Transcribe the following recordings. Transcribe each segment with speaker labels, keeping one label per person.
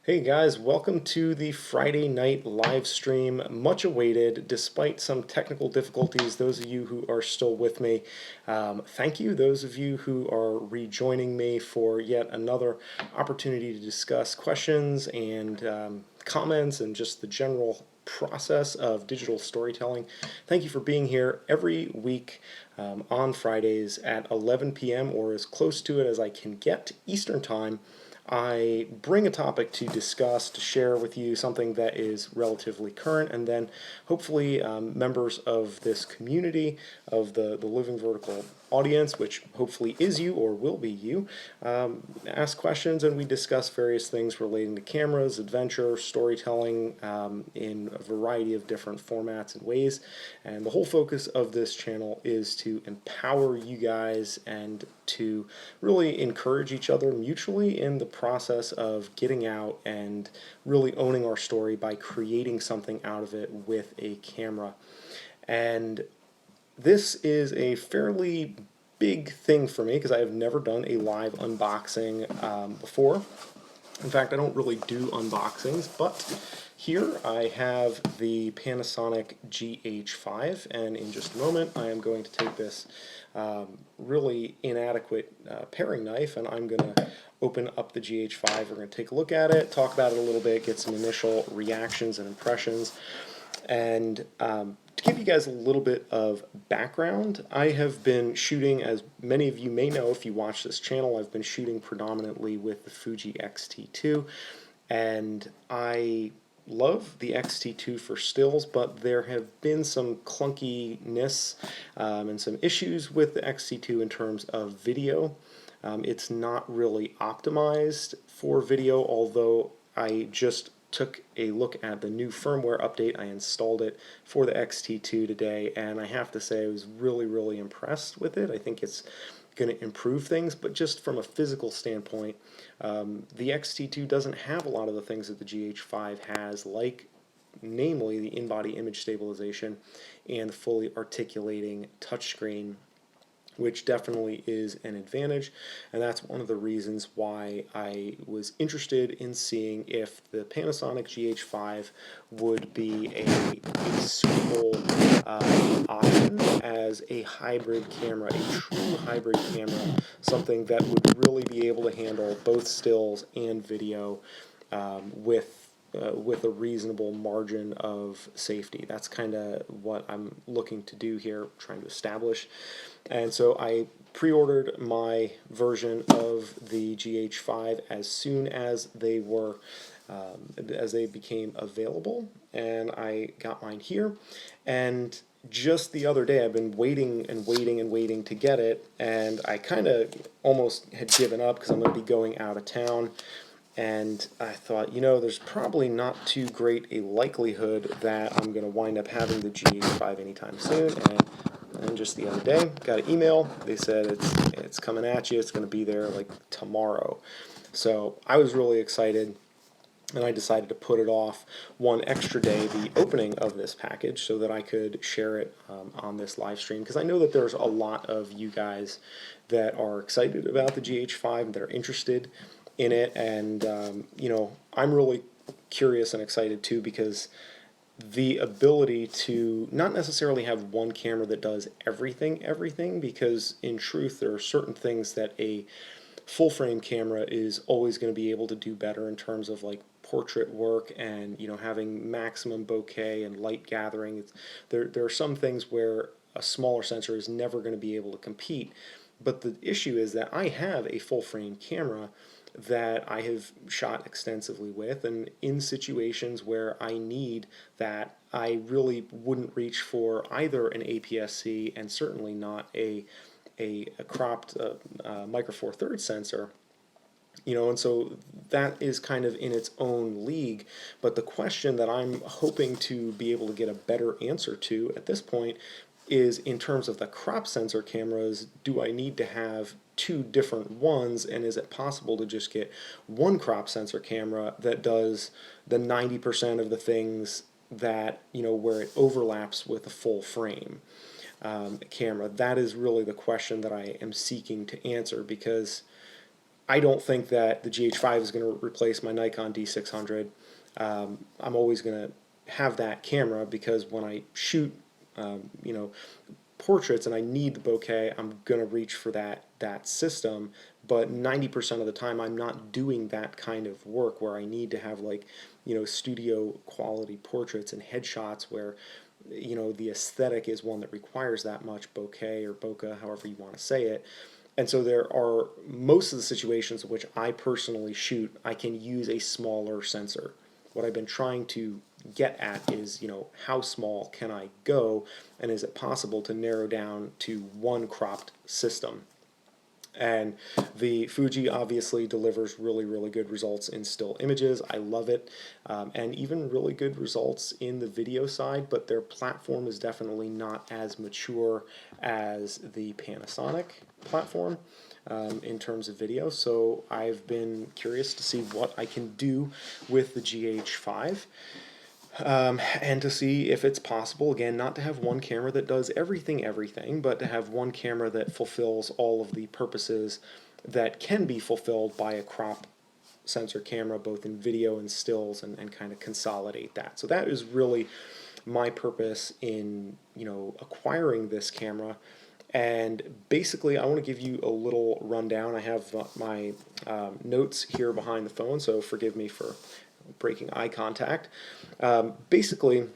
Speaker 1: Hey guys, welcome to the Friday night live stream, much awaited despite some technical difficulties. Those of you who are still with me, thank you. Those of you who are rejoining me for yet another opportunity to discuss questions and comments and just the general process of digital storytelling. Thank you for being here every week on Fridays at 11 p.m. or as close to it as I can get Eastern Time. I bring a topic to discuss, to share with you something that is relatively current, and then hopefully members of this community, of the Living Vertical audience, which hopefully is you or will be you, ask questions and we discuss various things relating to cameras, adventure, storytelling in a variety of different formats and ways. And the whole focus of this channel is to empower you guys and to really encourage each other mutually in the process of getting out and really owning our story by creating something out of it with a camera. And this is a fairly big thing for me because I have never done a live unboxing before. In fact, I don't really do unboxings, but here I have the Panasonic GH5, and in just a moment I am going to take this really inadequate paring knife and I'm going to open up the GH5. We're going to take a look at it, talk about it a little bit, get some initial reactions and impressions. And to give you guys a little bit of background, I have been shooting, as many of you may know if you watch this channel, I've been shooting predominantly with the Fuji X-T2, and I love the X-T2 for stills, but there have been some clunkiness and some issues with the X-T2 in terms of video. It's not really optimized for video, although I just took a look at the new firmware update. I installed it for the X-T2 today, and I have to say I was really impressed with it. I think it's going to improve things, but just from a physical standpoint, the X-T2 doesn't have a lot of the things that the GH5 has, like namely the in-body image stabilization and fully articulating touchscreen, which definitely is an advantage, and that's one of the reasons why I was interested in seeing if the Panasonic GH5 would be a suitable option as a hybrid camera, a true hybrid camera, something that would really be able to handle both stills and video with a reasonable margin of safety. That's kind of what I'm looking to do here, trying to establish. And so I pre-ordered my version of the GH5 as soon as they were as they became available, and I got mine here. And just the other day I've been waiting to get it, and I kind of almost had given up because I'm going to be going out of town. And I thought, you know, there's probably not too great a likelihood that I'm going to wind up having the GH5 anytime soon. And just the other day, got an email. They said it's coming at you. It's going to be there like tomorrow. So I was really excited, and I decided to put it off one extra day, the opening of this package, so that I could share it on this live stream, because I know that there's a lot of you guys that are excited about the GH5 and that are interested in it, and you know, I'm really curious and excited too, because the ability to not necessarily have one camera that does everything, because in truth there are certain things that a full frame camera is always going to be able to do better in terms of like portrait work and, you know, having maximum bokeh and light gathering. There are some things where a smaller sensor is never going to be able to compete. But the issue is that I have a full frame camera that I have shot extensively with, and in situations where I need that, I really wouldn't reach for either an APS-C and certainly not a cropped Micro Four Thirds sensor. You know, and so that is kind of in its own league. But the question that I'm hoping to be able to get a better answer to at this point is, in terms of the crop sensor cameras, do I need to have two different ones, and is it possible to just get one crop sensor camera that does the 90% of the things that, you know, where it overlaps with a full frame camera? That is really the question that I am seeking to answer, because I don't think that the GH5 is going to replace my Nikon D600. I'm always going to have that camera because when I shoot, you know, portraits and I need the bokeh, I'm going to reach for that system. But 90% of the time, I'm not doing that kind of work where I need to have, like, you know, studio quality portraits and headshots where, you know, the aesthetic is one that requires that much bokeh or bokeh, however you want to say it. And so there are most of the situations in which I personally shoot, I can use a smaller sensor. What I've been trying to get at is, you know, how small can I go, and is it possible to narrow down to one cropped system? And the Fuji obviously delivers really, really good results in still images. I love it. And even really good results in the video side, but their platform is definitely not as mature as the Panasonic platform in terms of video. So I've been curious to see what I can do with the GH5. And to see if it's possible, again, not to have one camera that does everything, but to have one camera that fulfills all of the purposes that can be fulfilled by a crop sensor camera, both in video and stills, and kind of consolidate that. So that is really my purpose in, you know, acquiring this camera. And basically, I want to give you a little rundown. I have my notes here behind the phone, so forgive me for breaking eye contact. Basically,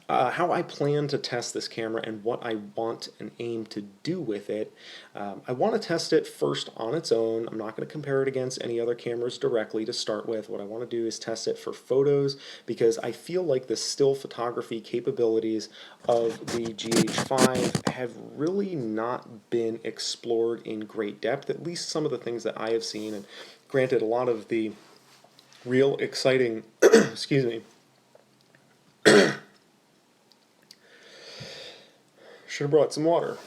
Speaker 1: how I plan to test this camera and what I want and aim to do with it. I want to test it first on its own. I'm not going to compare it against any other cameras directly to start with. What I want to do is test it for photos, because I feel like the still photography capabilities of the GH5 have really not been explored in great depth, at least some of the things that I have seen. And granted, a lot of the real exciting, excuse me, should have brought some water.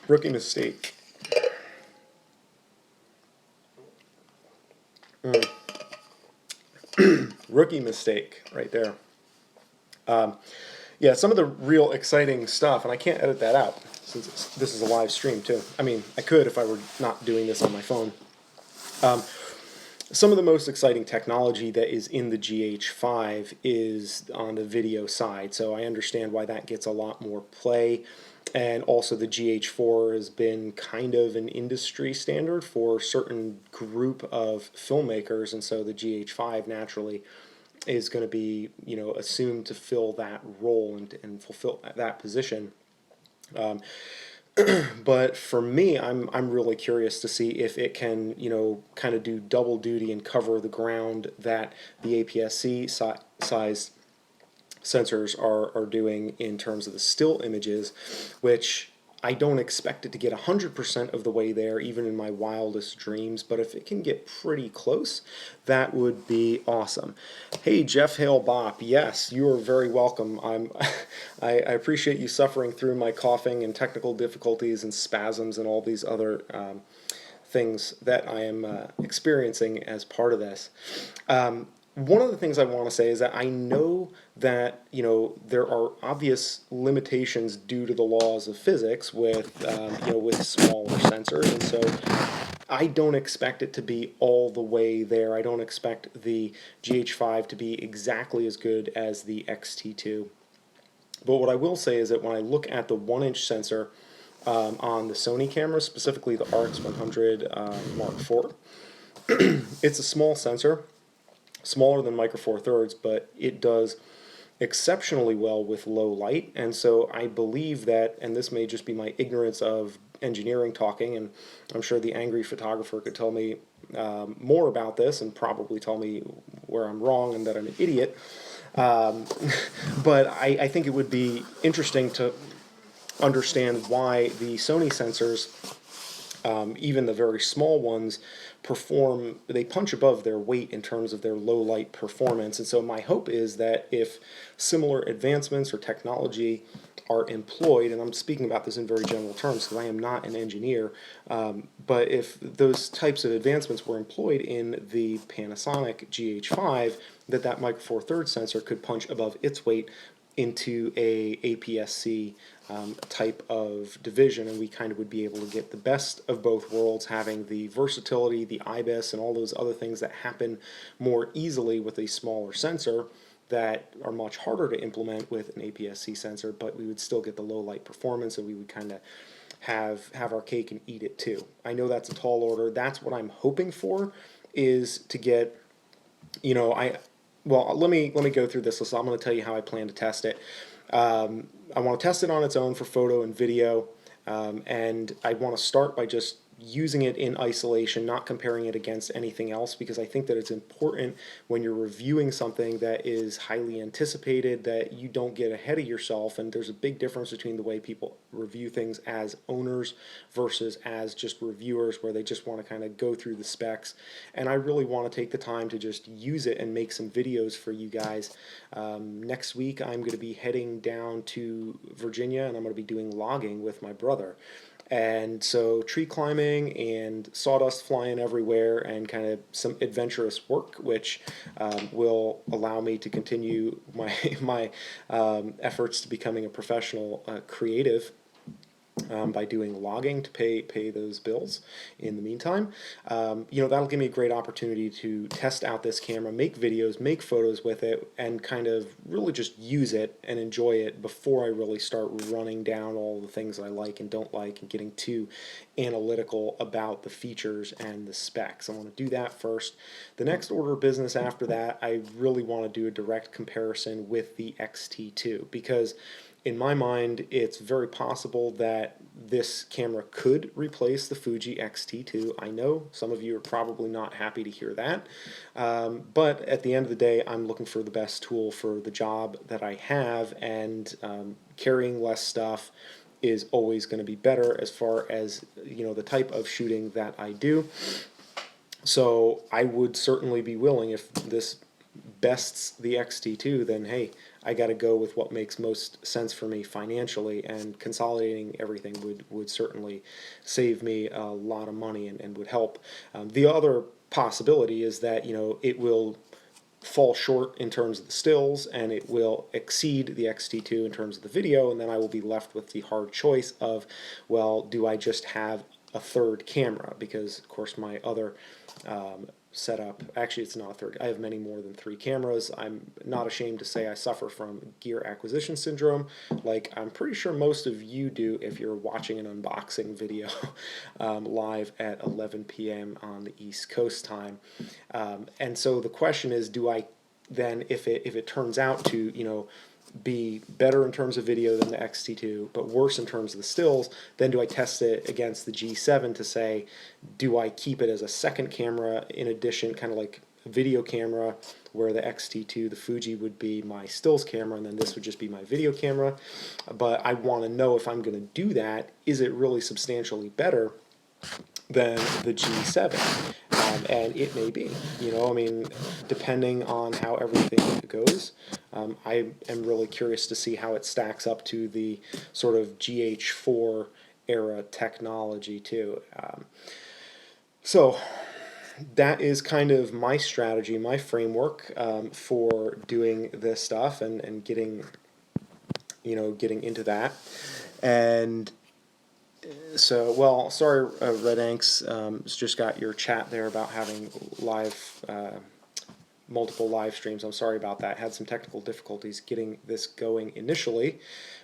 Speaker 1: Rookie mistake. Rookie mistake right there. Yeah, some of the real exciting stuff, and I can't edit that out since this is a live stream too. I mean, I could if I were not doing this on my phone. Some of the most exciting technology that is in the GH5 is on the video side, so I understand why that gets a lot more play. And also the GH4 has been kind of an industry standard for a certain group of filmmakers, and so the GH5 naturally is going to be, you know, assumed to fill that role and fulfill that position. But for me, I'm really curious to see if it can, you know, kind of do double duty and cover the ground that the APS-C size sensors are doing in terms of the still images, which I don't expect it to get 100% of the way there, even in my wildest dreams, but if it can get pretty close, that would be awesome. Hey, Jeff Hale Bop, yes, you are very welcome. I appreciate you suffering through my coughing and technical difficulties and spasms and all these other things that I am experiencing as part of this. One of the things I want to say is that I know that, you know, there are obvious limitations due to the laws of physics with, you know, with smaller sensors, and so I don't expect it to be all the way there. I don't expect the GH5 to be exactly as good as the X-T2. But what I will say is that when I look at the 1-inch sensor on the Sony camera, specifically the RX100 Mark IV, it's a small sensor, smaller than Micro Four Thirds, but it does exceptionally well with low light. And so I believe that, and this may just be my ignorance of engineering talking, and I'm sure the angry photographer could tell me more about this and probably tell me where I'm wrong and that I'm an idiot. But I think it would be interesting to understand why the Sony sensors, even the very small ones, they punch above their weight in terms of their low light performance. And so my hope is that if similar advancements or technology are employed, and I'm speaking about this in very general terms because I am not an engineer, but if those types of advancements were employed in the Panasonic GH5, that Micro Four Thirds sensor could punch above its weight into a APS-C type of division, and we kind of would be able to get the best of both worlds, having the versatility, the IBIS, and all those other things that happen more easily with a smaller sensor that are much harder to implement with an APS-C sensor, but we would still get the low light performance, and we would kind of have our cake and eat it too. I know that's a tall order. That's what I'm hoping for, is to get, you know, well, let me go through this list. I'm going to tell you how I plan to test it. I want to test it on its own for photo and video, and I want to start by just using it in isolation, not comparing it against anything else, because I think that it's important when you're reviewing something that is highly anticipated that you don't get ahead of yourself. And there's a big difference between the way people review things as owners versus as just reviewers, where they just want to kind of go through the specs. And I really want to take the time to just use it and make some videos for you guys. Next week I'm going to be heading down to Virginia, and I'm going to be doing logging with my brother. And so tree climbing and sawdust flying everywhere, and kind of some adventurous work, which will allow me to continue my efforts to becoming a professional creative by doing logging to pay those bills in the meantime. You know, that'll give me a great opportunity to test out this camera, make videos, make photos with it, and kind of really just use it and enjoy it before I really start running down all the things I like and don't like and getting too analytical about the features and the specs. I want to do that first. The next order of business after that, I really want to do a direct comparison with the X-T2, because in my mind, it's very possible that this camera could replace the Fuji X-T2. I know some of you are probably not happy to hear that, but at the end of the day, I'm looking for the best tool for the job that I have, and carrying less stuff is always going to be better as far as, you know, the type of shooting that I do. So I would certainly be willing, if this bests the X-T2, then hey, I got to go with what makes most sense for me financially, and consolidating everything would certainly save me a lot of money and would help. The other possibility is that, you know, it will fall short in terms of the stills, and it will exceed the X-T2 in terms of the video, and then I will be left with the hard choice of, well, do I just have a third camera? Because of course my other setup, actually it's not a third, I have many more than 3 cameras. I'm not ashamed to say I suffer from gear acquisition syndrome, like I'm pretty sure most of you do if you're watching an unboxing video live at 11 p.m. on the East Coast time. And so the question is, do I then, if it turns out to, you know, be better in terms of video than the X-T2, but worse in terms of the stills, then do I test it against the G7 to say, do I keep it as a second camera in addition, kind of like a video camera, where the X-T2, the Fuji, would be my stills camera, and then this would just be my video camera. But I want to know, if I'm going to do that, is it really substantially better than the G7? And it may be, you know, I mean, depending on how everything goes. I am really curious to see how it stacks up to the sort of GH4 era technology too. So that is kind of my strategy, my framework for doing this stuff and getting, you know, getting into that. And so, well, sorry, Red Anks, just got your chat there about having multiple live streams. I'm sorry about that. Had some technical difficulties getting this going initially,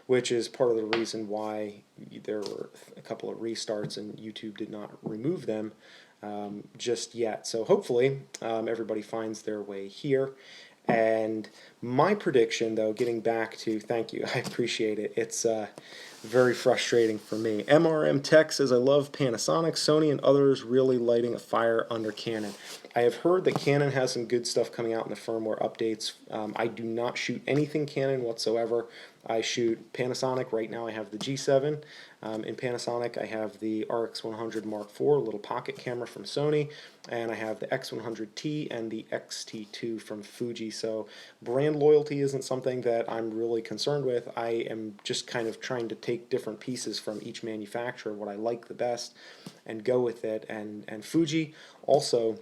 Speaker 1: which is part of the reason why there were a couple of restarts and YouTube did not remove them just yet. So hopefully everybody finds their way here. And my prediction, though, getting back to, thank you, I appreciate it. It's very frustrating for me. MRM Tech says, I love Panasonic, Sony, and others really lighting a fire under Canon. I have heard that Canon has some good stuff coming out in the firmware updates. I do not shoot anything Canon whatsoever. I shoot Panasonic. Right now I have the G7 in Panasonic. I have the RX100 Mark IV, little pocket camera from Sony, and I have the X100T and the X-T2 from Fuji. So brand loyalty isn't something that I'm really concerned with. I am just kind of trying to take different pieces from each manufacturer, what I like the best, and go with it. And Fuji also,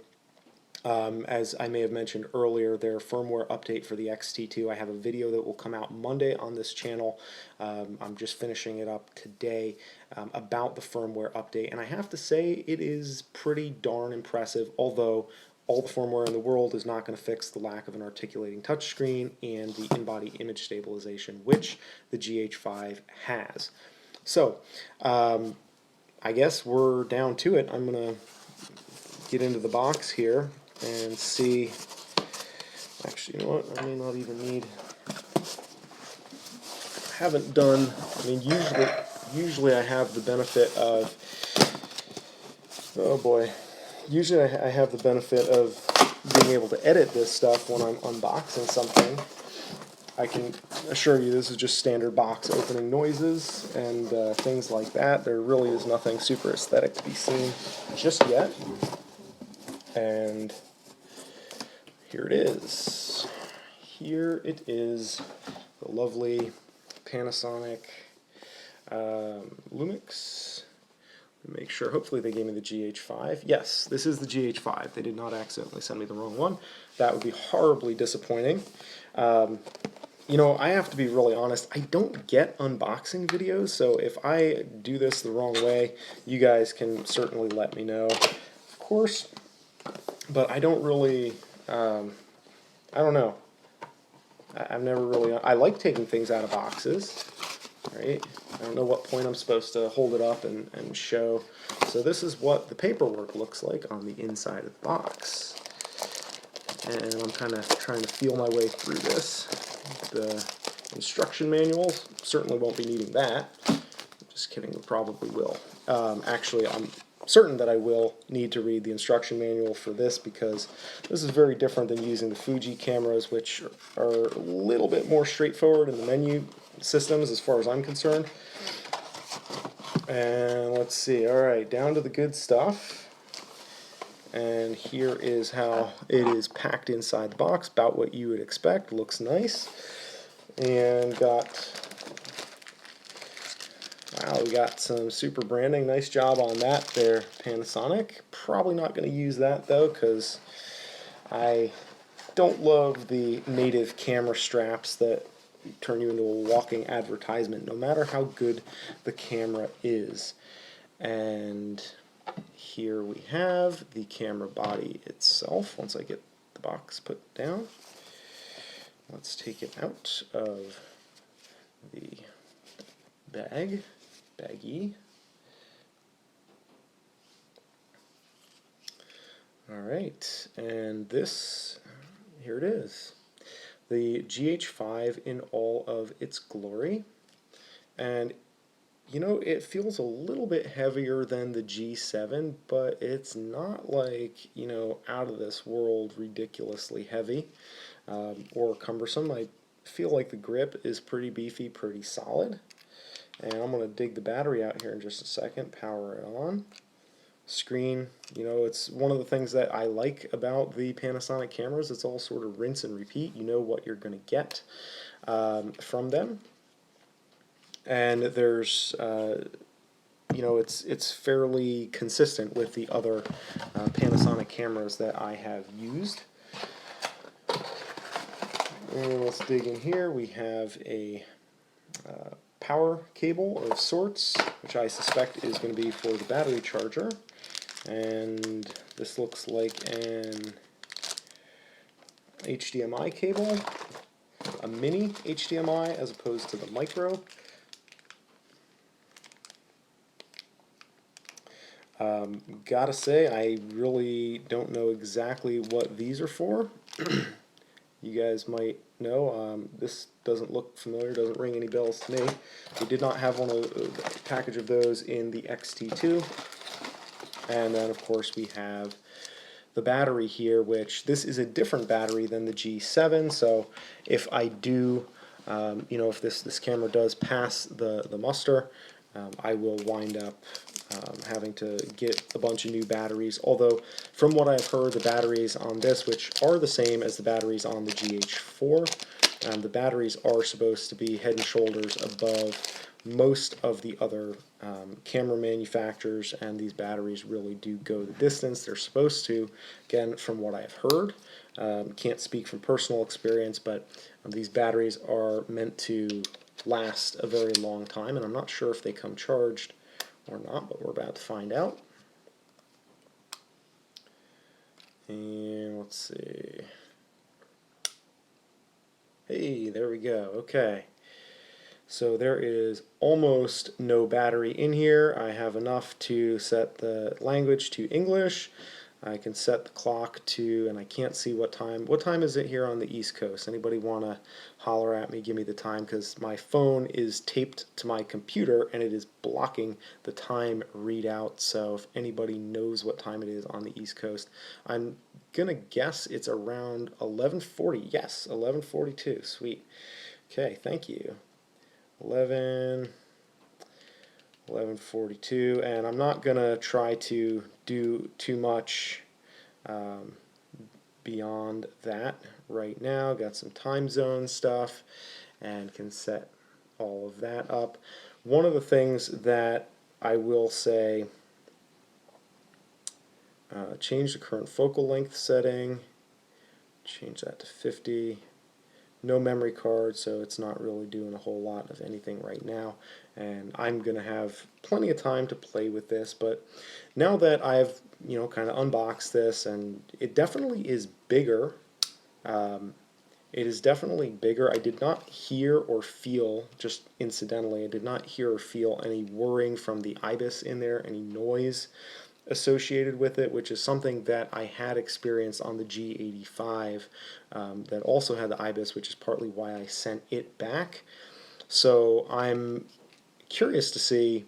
Speaker 1: As I may have mentioned earlier, their firmware update for the X-T2, I have a video that will come out Monday on this channel. I'm just finishing it up today about the firmware update, and I have to say it is pretty darn impressive, although all the firmware in the world is not going to fix the lack of an articulating touchscreen and the in-body image stabilization, which the GH5 has. So, I guess we're down to it. I'm going to get into the box here and see. Actually, you know what? I may not even need. Haven't done. I mean, usually I have the benefit of. Oh boy. Usually I have the benefit of being able to edit this stuff when I'm unboxing something. I can assure you this is just standard box opening noises and things like that. There really is nothing super aesthetic to be seen just yet. And here it is. Here it is, the lovely Panasonic Lumix. Make sure, hopefully they gave me the GH5. Yes, this is the GH5. They did not accidentally send me the wrong one. That would be horribly disappointing. You know, I have to be really honest, I don't get unboxing videos, so if I do this the wrong way, you guys can certainly let me know, of course, but I don't really, I don't know. I've never really, I like taking things out of boxes, right? I don't know what point I'm supposed to hold it up and show. So this is what the paperwork looks like on the inside of the box. And I'm kind of trying to feel my way through this. The instruction manuals, certainly won't be needing that. Just kidding, we probably will. Actually, I'm certain that I will need to read the instruction manual for this because this is very different than using the Fuji cameras, which are a little bit more straightforward in the menu systems as far as I'm concerned. And let's see, alright, down to the good stuff. And here is how it is packed inside the box, about what you would expect. Looks nice. And wow, we got some super branding. Nice job on that there, Panasonic. Probably not going to use that though, because I don't love the native camera straps that turn you into a walking advertisement, no matter how good the camera is. And here we have the camera body itself. Once I get the box put down, let's take it out of the baggie. Alright, and this, here it is. The GH5 in all of its glory. And you know, it feels a little bit heavier than the G7, but it's not like, you know, out of this world ridiculously heavy or cumbersome. I feel like the grip is pretty beefy, pretty solid. And I'm going to dig the battery out here in just a second, power it on. Screen, you know, it's one of the things that I like about the Panasonic cameras. It's all sort of rinse and repeat. You know what you're going to get from them. And there's, you know, it's fairly consistent with the other Panasonic cameras that I have used. And let's dig in here. We have a power cable of sorts, which I suspect is going to be for the battery charger. And this looks like an HDMI cable, a mini HDMI as opposed to the micro. Gotta say, I really don't know exactly what these are for. You guys might know. This doesn't look familiar, doesn't ring any bells to me. We did not have a package of those in the X-T2. And then, of course, we have the battery here, which this is a different battery than the G7. So if I do, you know, if this camera does pass the muster, I will wind up having to get a bunch of new batteries, although from what I've heard, the batteries on this, which are the same as the batteries on the GH4, the batteries are supposed to be head and shoulders above most of the other camera manufacturers, and these batteries really do go the distance they're supposed to. Again, from what I've heard, can't speak from personal experience, but these batteries are meant to last a very long time, and I'm not sure if they come charged or not, but we're about to find out. And let's see. Hey, there we go. Okay. So there is almost no battery in here. I have enough to set the language to English. I can set the clock to, and I can't see what time. What time is it here on the East Coast? Anybody want to holler at me, give me the time, because my phone is taped to my computer and it is blocking the time readout. So if anybody knows what time it is on the East Coast, I'm going to guess it's around 11:40. Yes, 11:42. Sweet. Okay, thank you. 11:42, and I'm not gonna try to do too much beyond that right now. Got some time zone stuff and can set all of that up. One of the things that I will say, change the current focal length setting, change that to 50. No memory card, so it's not really doing a whole lot of anything right now, and I'm gonna have plenty of time to play with this. But now that I've kind of unboxed this, and it definitely is bigger, it is definitely bigger. I did not hear or feel, just incidentally, I did not hear or feel any whirring from the IBIS in there, any noise associated with it, which is something that I had experienced on the G85 that also had the IBIS, which is partly why I sent it back. So I'm curious to see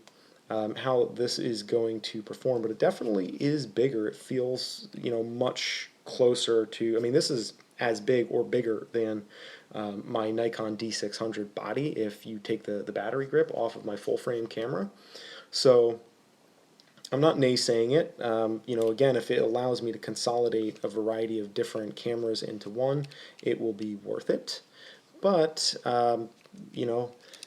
Speaker 1: how this is going to perform, but it definitely is bigger. It feels, much closer to, I mean, this is as big or bigger than my Nikon D600 body if you take the battery grip off of my full frame camera. So I'm not naysaying it. Again, if it allows me to consolidate a variety of different cameras into one, it will be worth it. But, and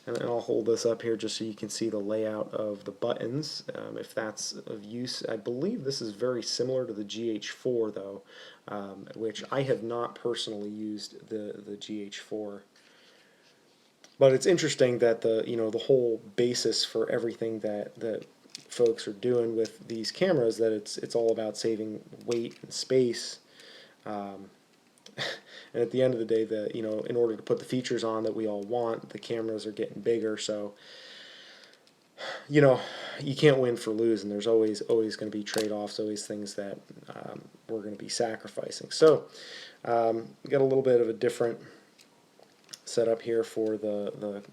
Speaker 1: I'll hold this up here just so you can see the layout of the buttons, if that's of use. I believe this is very similar to the GH4, though, which I have not personally used the GH4. But it's interesting that the whole basis for everything that folks are doing with these cameras, that it's all about saving weight and space, and at the end of the day, in order to put the features on that we all want, the cameras are getting bigger. So you can't win for losing. There's always going to be trade-offs, always things that we're going to be sacrificing. So we got a little bit of a different setup here for the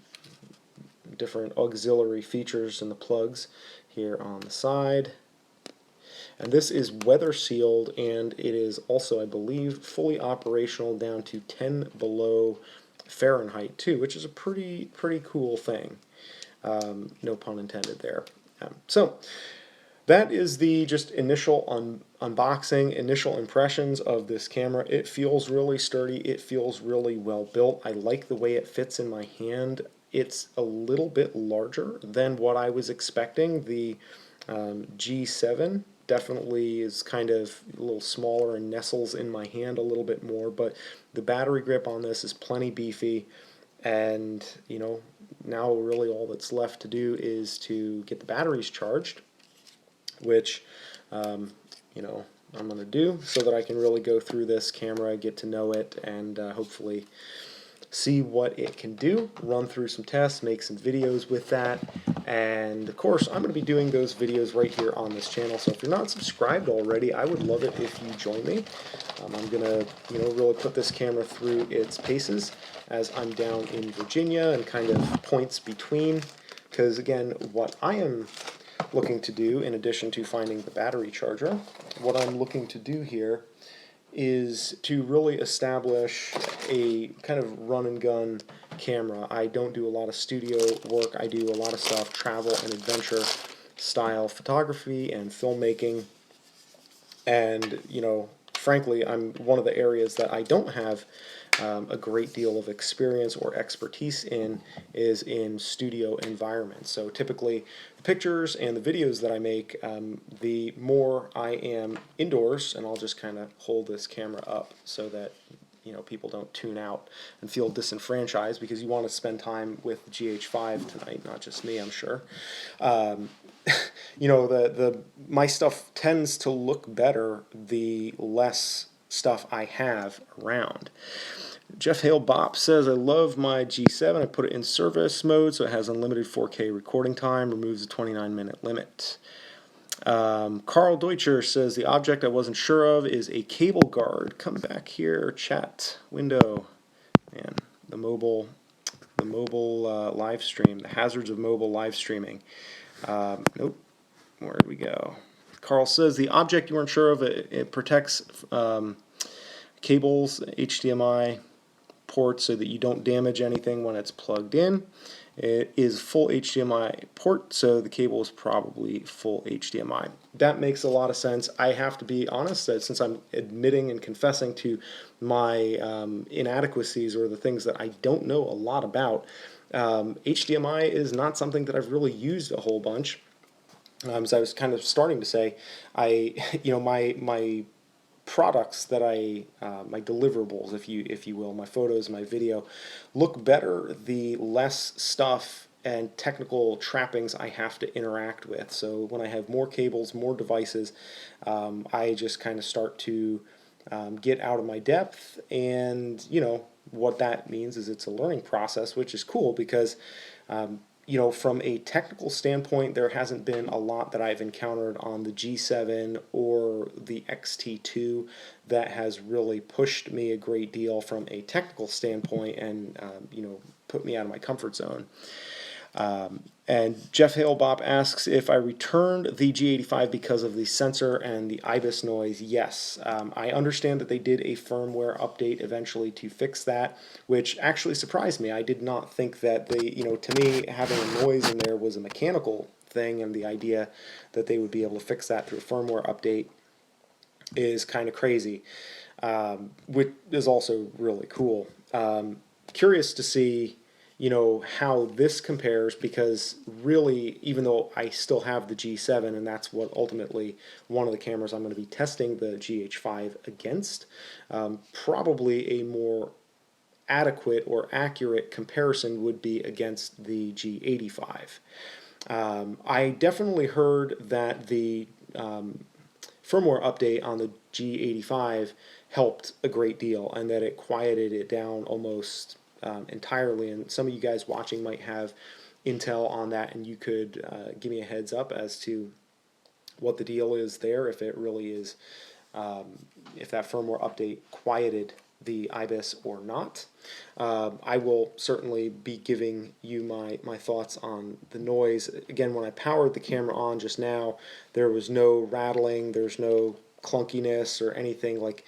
Speaker 1: different auxiliary features and the plugs here on the side. And this is weather sealed, and it is also, I believe, fully operational down to 10 below Fahrenheit too, which is a pretty cool thing. No pun intended there. So that is the just initial unboxing, initial impressions of this camera. It feels really sturdy. It feels really well built. I like the way it fits in my hand. It's a little bit larger than what I was expecting. The G7 definitely is kind of a little smaller and nestles in my hand a little bit more, but the battery grip on this is plenty beefy, and now really all that's left to do is to get the batteries charged, which I'm going to do so that I can really go through this camera, get to know it, and hopefully see what it can do, run through some tests, make some videos with that, and of course I'm going to be doing those videos right here on this channel. So if you're not subscribed already, I would love it if you join me. I'm going to really put this camera through its paces as I'm down in Virginia and kind of points between, because again, what I am looking to do, in addition to finding the battery charger, what I'm looking to do here is to really establish a kind of run and gun camera. I don't do a lot of studio work. I do a lot of stuff, travel and adventure style photography and filmmaking. And frankly, I'm one of the areas that I don't have a great deal of experience or expertise in is in studio environments. So typically the pictures and the videos that I make, the more I am indoors, and I'll just kind of hold this camera up so that people don't tune out and feel disenfranchised, because you want to spend time with the GH5 tonight, not just me, I'm sure. My stuff tends to look better the less stuff I have around. Jeff Hale Bop says, I love my G7. I put it in service mode so it has unlimited 4K recording time, removes the 29-minute limit. Carl Deutscher says, the object I wasn't sure of is a cable guard. Come back here, chat window. Man, the mobile live stream, the hazards of mobile live streaming. Nope. Where did we go? Carl says, the object you weren't sure of, it protects cables, HDMI ports, so that you don't damage anything when it's plugged in. It is full HDMI port, so the cable is probably full HDMI. That makes a lot of sense. I have to be honest that since I'm admitting and confessing to my inadequacies, or the things that I don't know a lot about, HDMI is not something that I've really used a whole bunch. As I was kind of starting to say, my products that my deliverables, if you will, my photos, my video, look better the less stuff and technical trappings I have to interact with. So when I have more cables, more devices, I just kind of start to get out of my depth, and what that means is it's a learning process, which is cool because from a technical standpoint, there hasn't been a lot that I've encountered on the G7 or the X-T2 that has really pushed me a great deal from a technical standpoint and, put me out of my comfort zone. And Jeff Halebop asks if I returned the G85 because of the sensor and the IBIS noise. Yes, I understand that they did a firmware update eventually to fix that, which actually surprised me. I did not think that to me, having a noise in there was a mechanical thing, and the idea that they would be able to fix that through a firmware update is kind of crazy, which is also really cool. Curious to see how this compares, because really, even though I still have the G7, and that's what ultimately one of the cameras I'm going to be testing the GH5 against, probably a more adequate or accurate comparison would be against the G85. I definitely heard that the firmware update on the G85 helped a great deal, and that it quieted it down almost entirely. And some of you guys watching might have intel on that, and you could give me a heads up as to what the deal is there, if it really is, if that firmware update quieted the IBIS or not. I will certainly be giving you my thoughts on the noise. Again, when I powered the camera on just now, there was no rattling, there's no clunkiness or anything. Like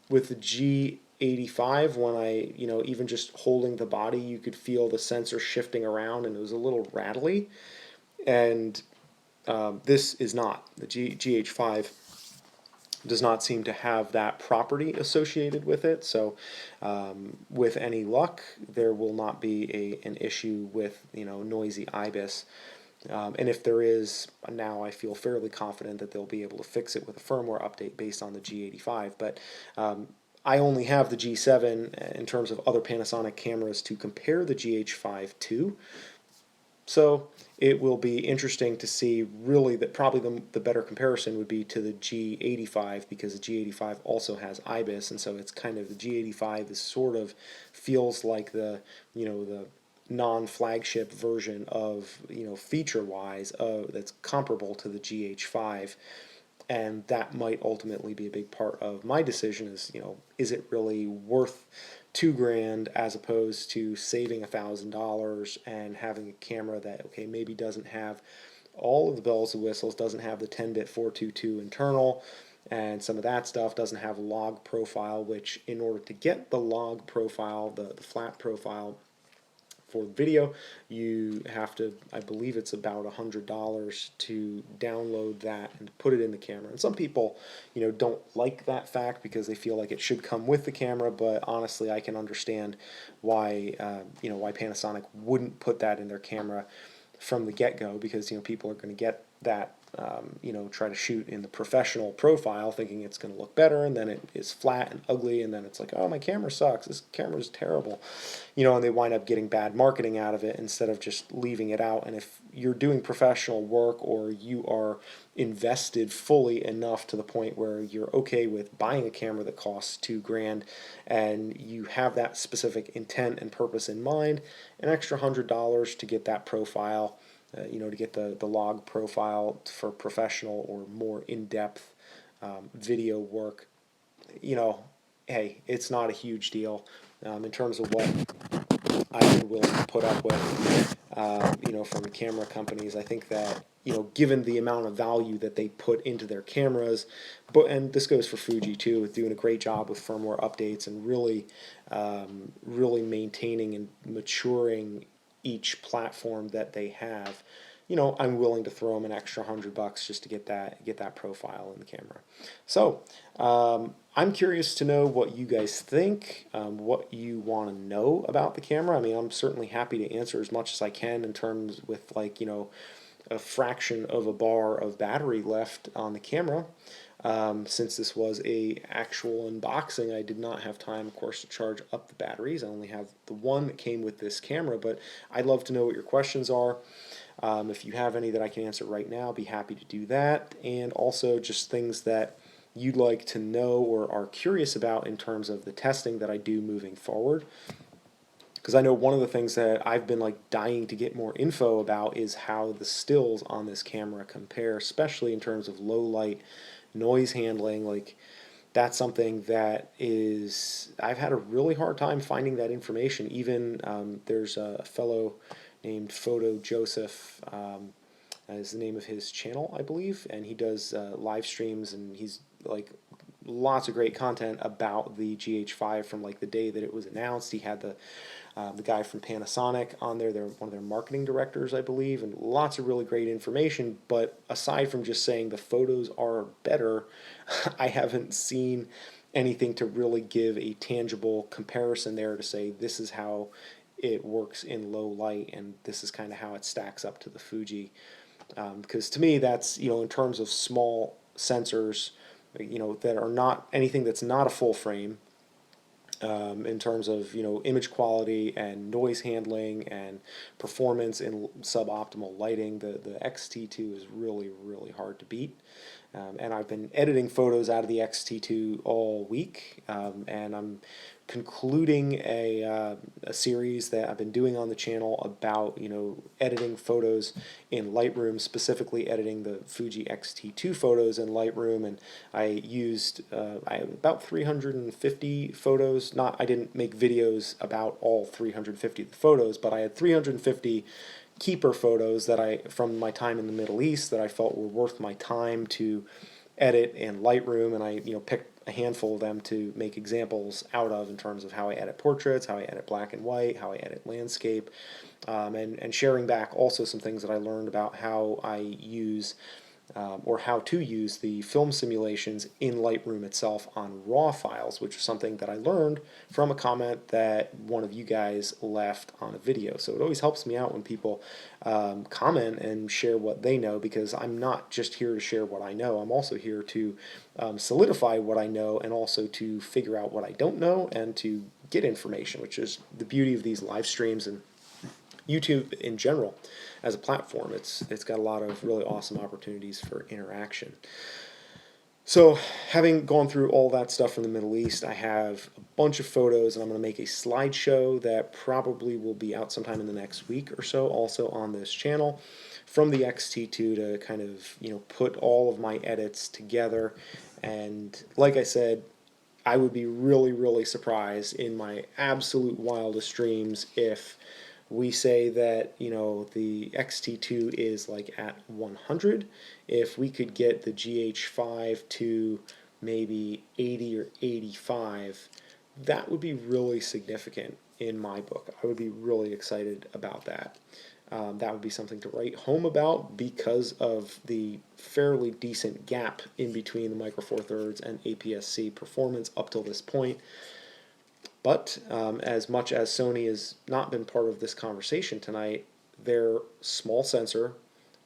Speaker 1: with the G85, when I, even just holding the body, you could feel the sensor shifting around, and it was a little rattly. And this is not. The GH5 does not seem to have that property associated with it. So with any luck, there will not be an issue with noisy IBIS. And if there is, now I feel fairly confident that they'll be able to fix it with a firmware update based on the G85. But I only have the G7 in terms of other Panasonic cameras to compare the GH5 to. So it will be interesting to see, really, that probably the better comparison would be to the G85, because the G85 also has IBIS, and so it's kind of, the G85 is sort of feels like the non-flagship version of, feature-wise, that's comparable to the GH5. And that might ultimately be a big part of my decision is it really worth $2,000 as opposed to saving $1,000 and having a camera that, okay, maybe doesn't have all of the bells and whistles, doesn't have the 10-bit 422 internal, and some of that stuff doesn't have a log profile, which in order to get the log profile, the flat profile for video. You have to, I believe it's about $100 to download that and put it in the camera. And some people, don't like that fact because they feel like it should come with the camera, but honestly, I can understand why, why Panasonic wouldn't put that in their camera from the get-go, because people are going to get that, try to shoot in the professional profile thinking it's going to look better, and then it is flat and ugly, and then it's like, oh, my camera sucks, this camera is terrible, and they wind up getting bad marketing out of it instead of just leaving it out. And if you're doing professional work, or you are invested fully enough to the point where you're okay with buying a camera that costs $2,000, and you have that specific intent and purpose in mind, an extra $100 to get that profile, to get the log profile for professional or more in-depth video work, hey, it's not a huge deal in terms of what I've been willing to put up with, from camera companies. I think that, given the amount of value that they put into their cameras, and this goes for Fuji too, with doing a great job with firmware updates and really, really maintaining and maturing each platform that they have, I'm willing to throw them an extra $100 just to get that profile in the camera. So I'm curious to know what you guys think, what you want to know about the camera. I mean, I'm certainly happy to answer as much as I can in terms with a fraction of a bar of battery left on the camera. Since this was a actual unboxing, I did not have time, of course, to charge up the batteries. I only have the one that came with this camera, but I'd love to know what your questions are. If you have any that I can answer right now, I'll be happy to do that. And also just things that you'd like to know or are curious about in terms of the testing that I do moving forward. Because I know one of the things that I've been dying to get more info about is how the stills on this camera compare, especially in terms of low light, noise handling. That's something that I've had a really hard time finding that information. Even there's a fellow named Photo Joseph, is the name of his channel, I believe, and he does live streams, and he's lots of great content about the GH5 from the day that it was announced. He had the guy from Panasonic on there. They're one of their marketing directors, I believe, and lots of really great information. But aside from just saying the photos are better, I haven't seen anything to really give a tangible comparison there to say this is how it works in low light, and this is kind of how it stacks up to the Fuji. Because to me, that's, in terms of small sensors, that are not anything that's not a full frame, in terms of image quality and noise handling and performance in suboptimal lighting, the X-T2 is really, really hard to beat. And I've been editing photos out of the X-T2 all week, and I'm concluding a series that I've been doing on the channel about editing photos in Lightroom, specifically editing the Fuji X-T2 photos in Lightroom. And I used I have about 350 photos. I didn't make videos about all 350 of the photos, but I had 350 keeper photos that from my time in the Middle East that I felt were worth my time to edit in Lightroom, and I picked a handful of them to make examples out of in terms of how I edit portraits, how I edit black and white, how I edit landscape, and sharing back also some things that I learned about how I use or how to use the film simulations in Lightroom itself on RAW files, which is something that I learned from a comment that one of you guys left on a video. So it always helps me out when people comment and share what they know, because I'm not just here to share what I know. I'm also here to solidify what I know, and also to figure out what I don't know and to get information, which is the beauty of these live streams and YouTube in general as a platform. It's got a lot of really awesome opportunities for interaction. So having gone through all that stuff from the Middle East, I have a bunch of photos, and I'm going to make a slideshow that probably will be out sometime in the next week or so, also on this channel, from the X-T2 to kind of put all of my edits together. And like I said, I would be really, really surprised in my absolute wildest dreams if we say that the X-T2 is at 100. If we could get the GH5 to maybe 80 or 85, that would be really significant. in my book. I would be really excited about that. That would be something to write home about because of the fairly decent gap in between the Micro Four Thirds and APS-C performance up till this point. But as much as Sony has not been part of this conversation tonight, their small sensor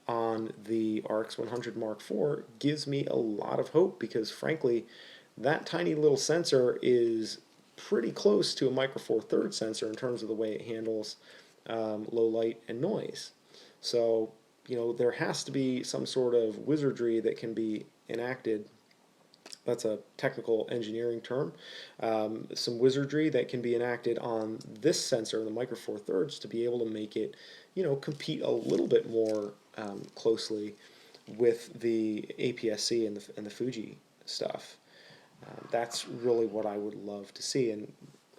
Speaker 1: on the RX100 Mark IV gives me a lot of hope because, frankly, that tiny little sensor is pretty close to a Micro Four Thirds sensor in terms of the way it handles low light and noise. So, there has to be some sort of wizardry that can be enacted. That's a technical engineering term. Some wizardry that can be enacted on this sensor, the Micro Four Thirds, to be able to make it, compete a little bit more closely with the APS-C and the Fuji stuff. That's really what I would love to see. And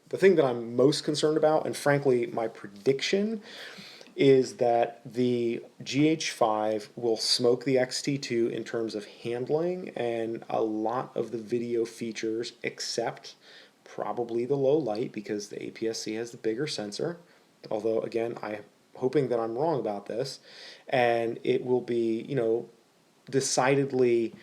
Speaker 1: the thing that I'm most concerned about, and frankly my prediction, is that the GH5 will smoke the X-T2 in terms of handling and a lot of the video features, except probably the low light, because the APS-C has the bigger sensor. Although, again, I'm hoping that I'm wrong about this. And it will be, decidedly...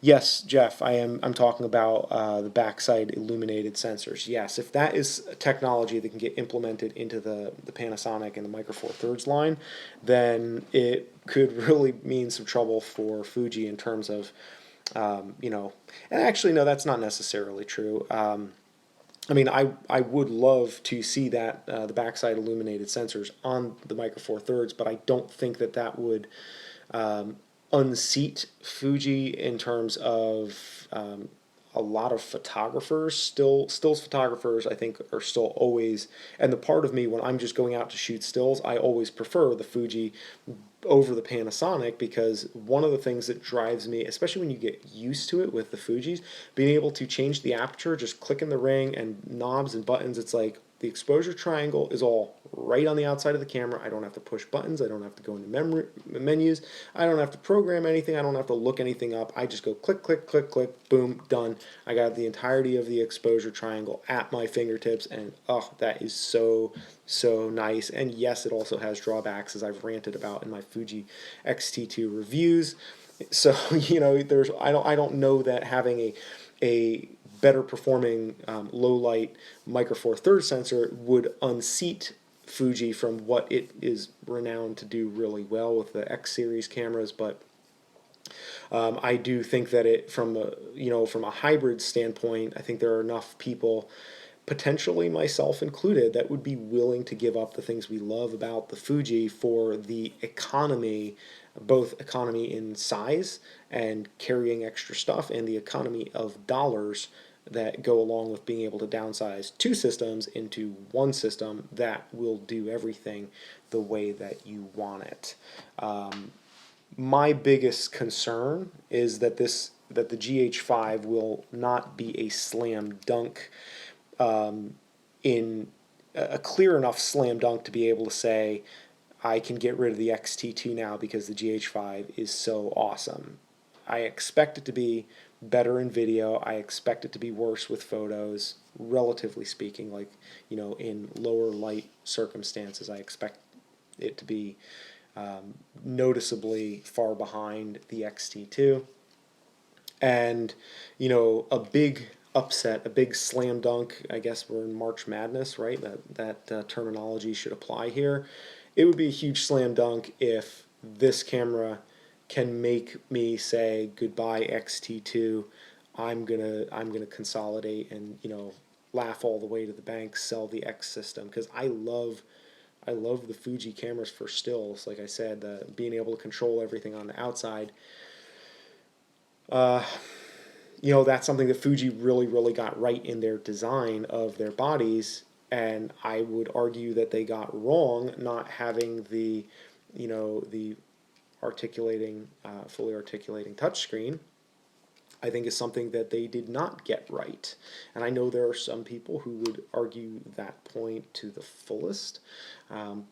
Speaker 1: yes, Jeff, I'm talking about the backside illuminated sensors. Yes, if that is a technology that can get implemented into the Panasonic and the Micro Four Thirds line, then it could really mean some trouble for Fuji in terms of, and actually, no, that's not necessarily true. I mean, I would love to see that the backside illuminated sensors on the Micro Four Thirds, but I don't think that would unseat Fuji in terms of a lot of photographers. Stills photographers, I think, are still always, and the part of me when I'm just going out to shoot stills, I always prefer the Fuji over the Panasonic, because one of the things that drives me, especially when you get used to it with the Fujis, being able to change the aperture, just clicking the ring and knobs and buttons, it's like the exposure triangle is all right on the outside of the camera. I don't have to push buttons. I don't have to go into menus. I don't have to program anything. I don't have to look anything up. I just go click, click, click, click, boom, done. I got the entirety of the exposure triangle at my fingertips, and that is so, so nice. And yes, it also has drawbacks, as I've ranted about in my Fuji X-T2 reviews. So, I don't know that having a better performing low light Micro Four Thirds sensor would unseat Fuji from what it is renowned to do really well with the X series cameras, but I do think that it from a hybrid standpoint, I think there are enough people, potentially myself included, that would be willing to give up the things we love about the Fuji for the economy, both economy in size and carrying extra stuff, and the economy of dollars that go along with being able to downsize two systems into one system that will do everything the way that you want it. My biggest concern is that the GH5 will not be a slam dunk, in a clear enough slam dunk to be able to say, I can get rid of the X-T2 now because the GH5 is so awesome. I expect it to be better in video. I expect it to be worse with photos, relatively speaking. Like, in lower light circumstances, I expect it to be noticeably far behind the X-T2. And, a big upset, a big slam dunk, I guess we're in March Madness, right? That terminology should apply here. It would be a huge slam dunk if this camera can make me say goodbye X-T2. I'm gonna consolidate and laugh all the way to the bank, sell the X system, because I love the Fuji cameras for stills. Like I said, being able to control everything on the outside. That's something that Fuji really, really got right in their design of their bodies, and I would argue that they got wrong not having the articulating, fully articulating touchscreen. I think is something that they did not get right. And I know there are some people who would argue that point to the fullest,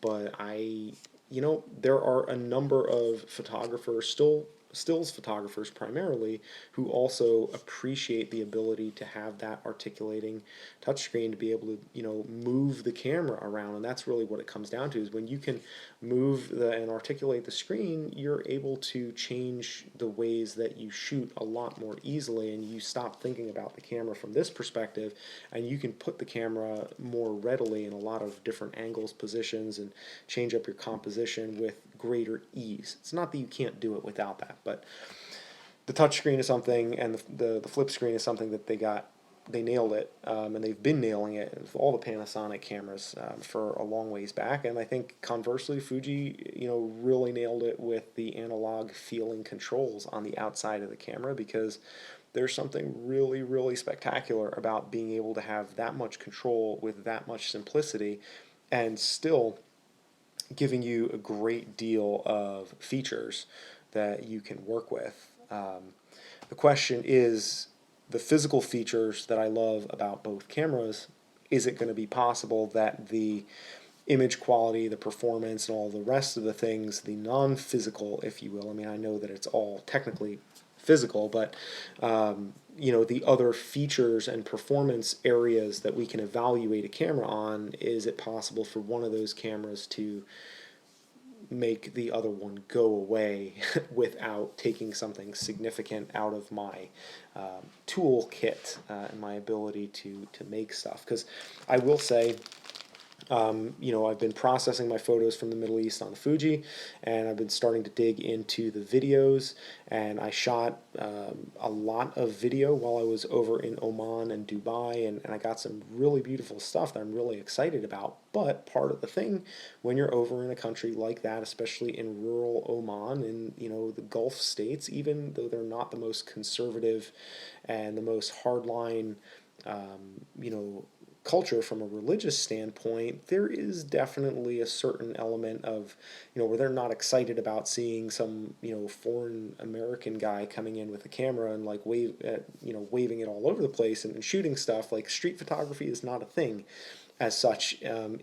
Speaker 1: but there are a number of photographers still stills photographers primarily who also appreciate the ability to have that articulating touchscreen to be able to, you know, move the camera around. And that's really what it comes down to, is when you can move and articulate the screen, you're able to change the ways that you shoot a lot more easily, and you stop thinking about the camera from this perspective, and you can put the camera more readily in a lot of different angles, positions, and change up your composition with greater ease. It's not that you can't do it without that, but the touchscreen is something, and the flip screen is something that they nailed it, and they've been nailing it with all the Panasonic cameras for a long ways back. And I think conversely, Fuji, you know, really nailed it with the analog feeling controls on the outside of the camera, because there's something really, really spectacular about being able to have that much control with that much simplicity, and still giving you a great deal of features that you can work with. The question is, the physical features that I love about both cameras, is it going to be possible that the image quality, the performance, and all the rest of the things, the non-physical, if you will, I mean, I know that it's all technically physical, but you know, the other features and performance areas that we can evaluate a camera on, is it possible for one of those cameras to make the other one go away without taking something significant out of my toolkit and my ability to make stuff? Because I will say, you know, I've been processing my photos from the Middle East on the Fuji, and I've been starting to dig into the videos, and I shot a lot of video while I was over in Oman and Dubai, and I got some really beautiful stuff that I'm really excited about. But part of the thing, when you're over in a country like that, especially in rural Oman, and, you know, the Gulf states, even though they're not the most conservative and the most hardline, you know, culture from a religious standpoint, there is definitely a certain element of, you know, where they're not excited about seeing some, you know, foreign American guy coming in with a camera and like you know, waving it all over the place and shooting stuff. Like, street photography is not a thing as such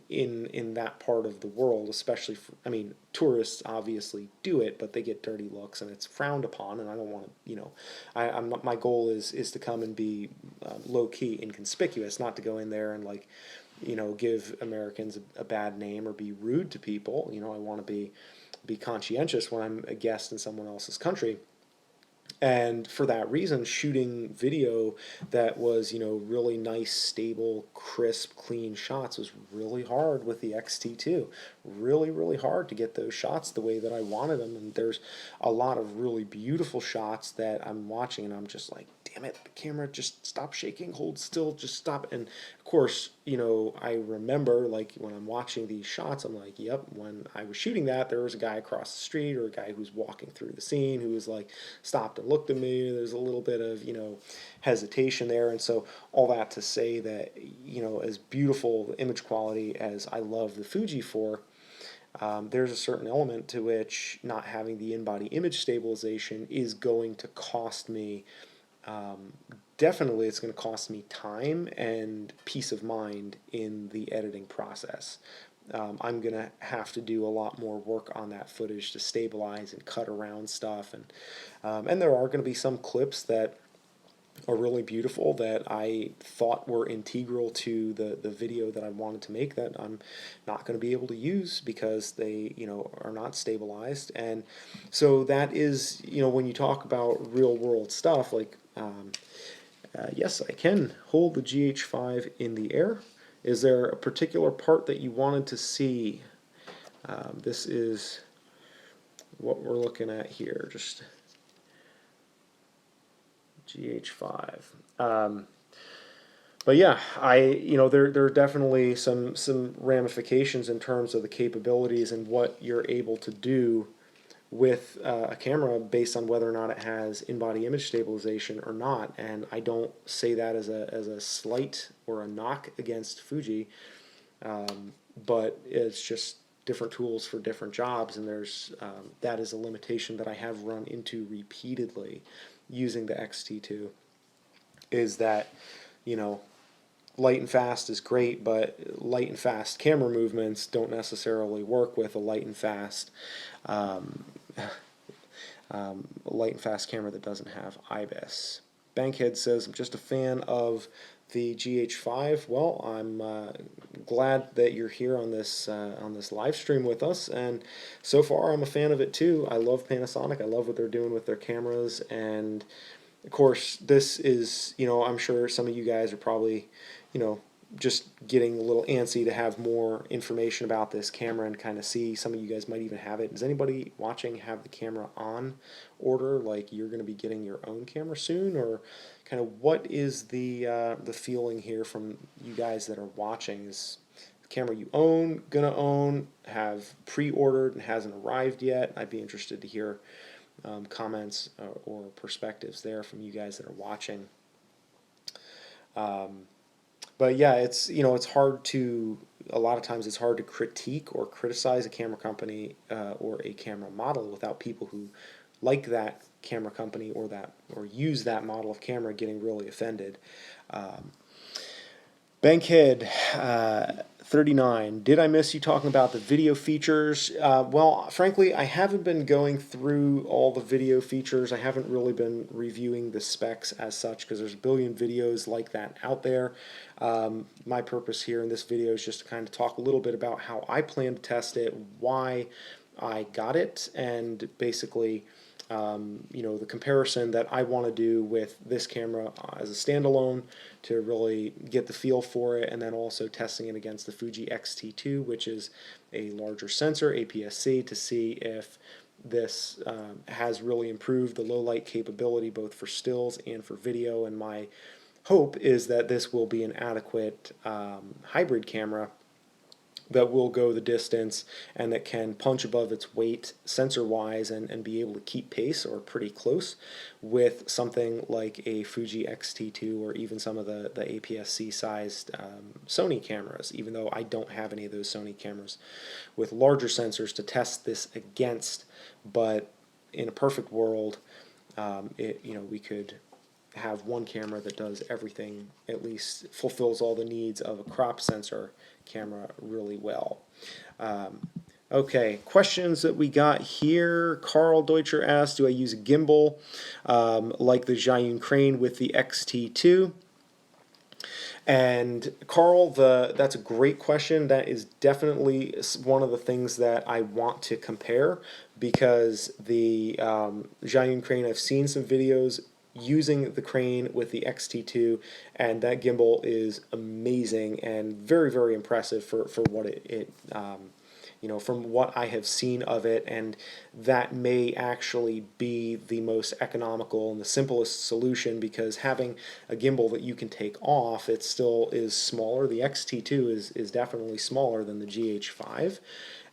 Speaker 1: in that part of the world, especially for, I mean, tourists obviously do it, but they get dirty looks and it's frowned upon. And I don't want to, you know, I'm not, my goal is to come and be low key inconspicuous, not to go in there and, like, you know, give Americans a bad name or be rude to people. You know, I want to be conscientious when I'm a guest in someone else's country. And for that reason, shooting video that was, you know, really nice, stable, crisp, clean shots was really hard with the X-T2. Really, really hard to get those shots the way that I wanted them. And there's a lot of really beautiful shots that I'm watching, and I'm just like, damn it, the camera, just stop shaking, hold still, just stop. And of course, you know, I remember, like, when I'm watching these shots, I'm like, yep, when I was shooting that, there was a guy across the street or a guy who was walking through the scene who was like, stopped and looked at me. There's a little bit of, you know, hesitation there. And so all that to say that, you know, as beautiful image quality as I love the Fuji for, there's a certain element to which not having the in-body image stabilization is going to cost me. Definitely, it's going to cost me time and peace of mind in the editing process. I'm going to have to do a lot more work on that footage to stabilize and cut around stuff. And there are going to be some clips that are really beautiful that I thought were integral to the video that I wanted to make that I'm not going to be able to use because they, you know, are not stabilized. And so that is, you know, when you talk about real world stuff, like, yes, I can hold the GH5 in the air. Is there a particular part that you wanted to see? This is what we're looking at here, just GH5. But yeah, you know, there are definitely some ramifications in terms of the capabilities and what you're able to do with a camera based on whether or not it has in-body image stabilization or not. And I don't say that as a slight or a knock against Fuji, but it's just different tools for different jobs, and there's that is a limitation that I have run into repeatedly using the X-T2, is that, you know, light and fast is great, but light and fast camera movements don't necessarily work with a light and fast light and fast camera that doesn't have IBIS. Bankhead says, I'm just a fan of the GH5. Well, I'm glad that you're here on this live stream with us, and so far I'm a fan of it too. I love Panasonic. I love what they're doing with their cameras, and of course this is, I'm sure some of you guys are probably, just getting a little antsy to have more information about this camera and kind of see. Some of you guys might even have it. Does anybody watching have the camera on order, like you're going to be getting your own camera soon, or kind of what is the feeling here from you guys that are watching? Is the camera you gonna own, have pre-ordered and hasn't arrived yet? I'd be interested to hear comments or perspectives there from you guys that are watching. But yeah, it's hard to, a lot of times it's hard to critique or criticize a camera company or a camera model without people who like that camera company or use that model of camera getting really offended. Bankhead 39, did I miss you talking about the video features? Well, frankly, I haven't been going through all the video features. I haven't really been reviewing the specs as such because there's a billion videos like that out there. My purpose here in this video is just to kind of talk a little bit about how I plan to test it, why I got it, and basically the comparison that I want to do with this camera as a standalone to really get the feel for it, and then also testing it against the Fuji X-T2, which is a larger sensor, APS-C, to see if this has really improved the low light capability both for stills and for video. And my hope is that this will be an adequate hybrid camera that will go the distance and that can punch above its weight sensor-wise and be able to keep pace or pretty close with something like a Fuji X-T2 or even some of the APS-C sized Sony cameras, even though I don't have any of those Sony cameras with larger sensors to test this against. But in a perfect world, we could have one camera that does everything, at least fulfills all the needs of a crop sensor camera really well. Okay, questions that we got here. Carl Deutscher asked, do I use a gimbal like the Zhiyun crane with the X-T2? And Carl, that's a great question. That is definitely one of the things that I want to compare, because the Zhiyun crane, I've seen some videos using the crane with the X-T2, and that gimbal is amazing and very, very impressive for what it from what I have seen of it, and that may actually be the most economical and the simplest solution, because having a gimbal that you can take off, it still is smaller. The X-T2 is definitely smaller than the GH5,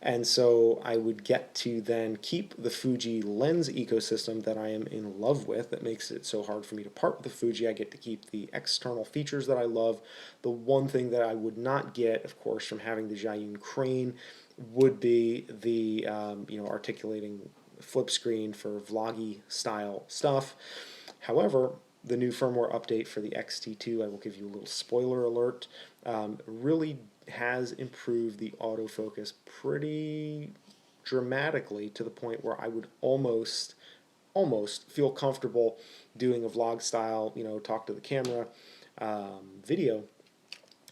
Speaker 1: and so I would get to then keep the Fuji lens ecosystem that I am in love with, that makes it so hard for me to part with the Fuji. I get to keep the external features that I love. The one thing that I would not get, of course, from having the Zhiyun crane would be the articulating flip screen for vloggy style stuff. However, the new firmware update for the X-T2, I will give you a little spoiler alert, really has improved the autofocus pretty dramatically, to the point where I would almost feel comfortable doing a vlog style, talk to the camera video,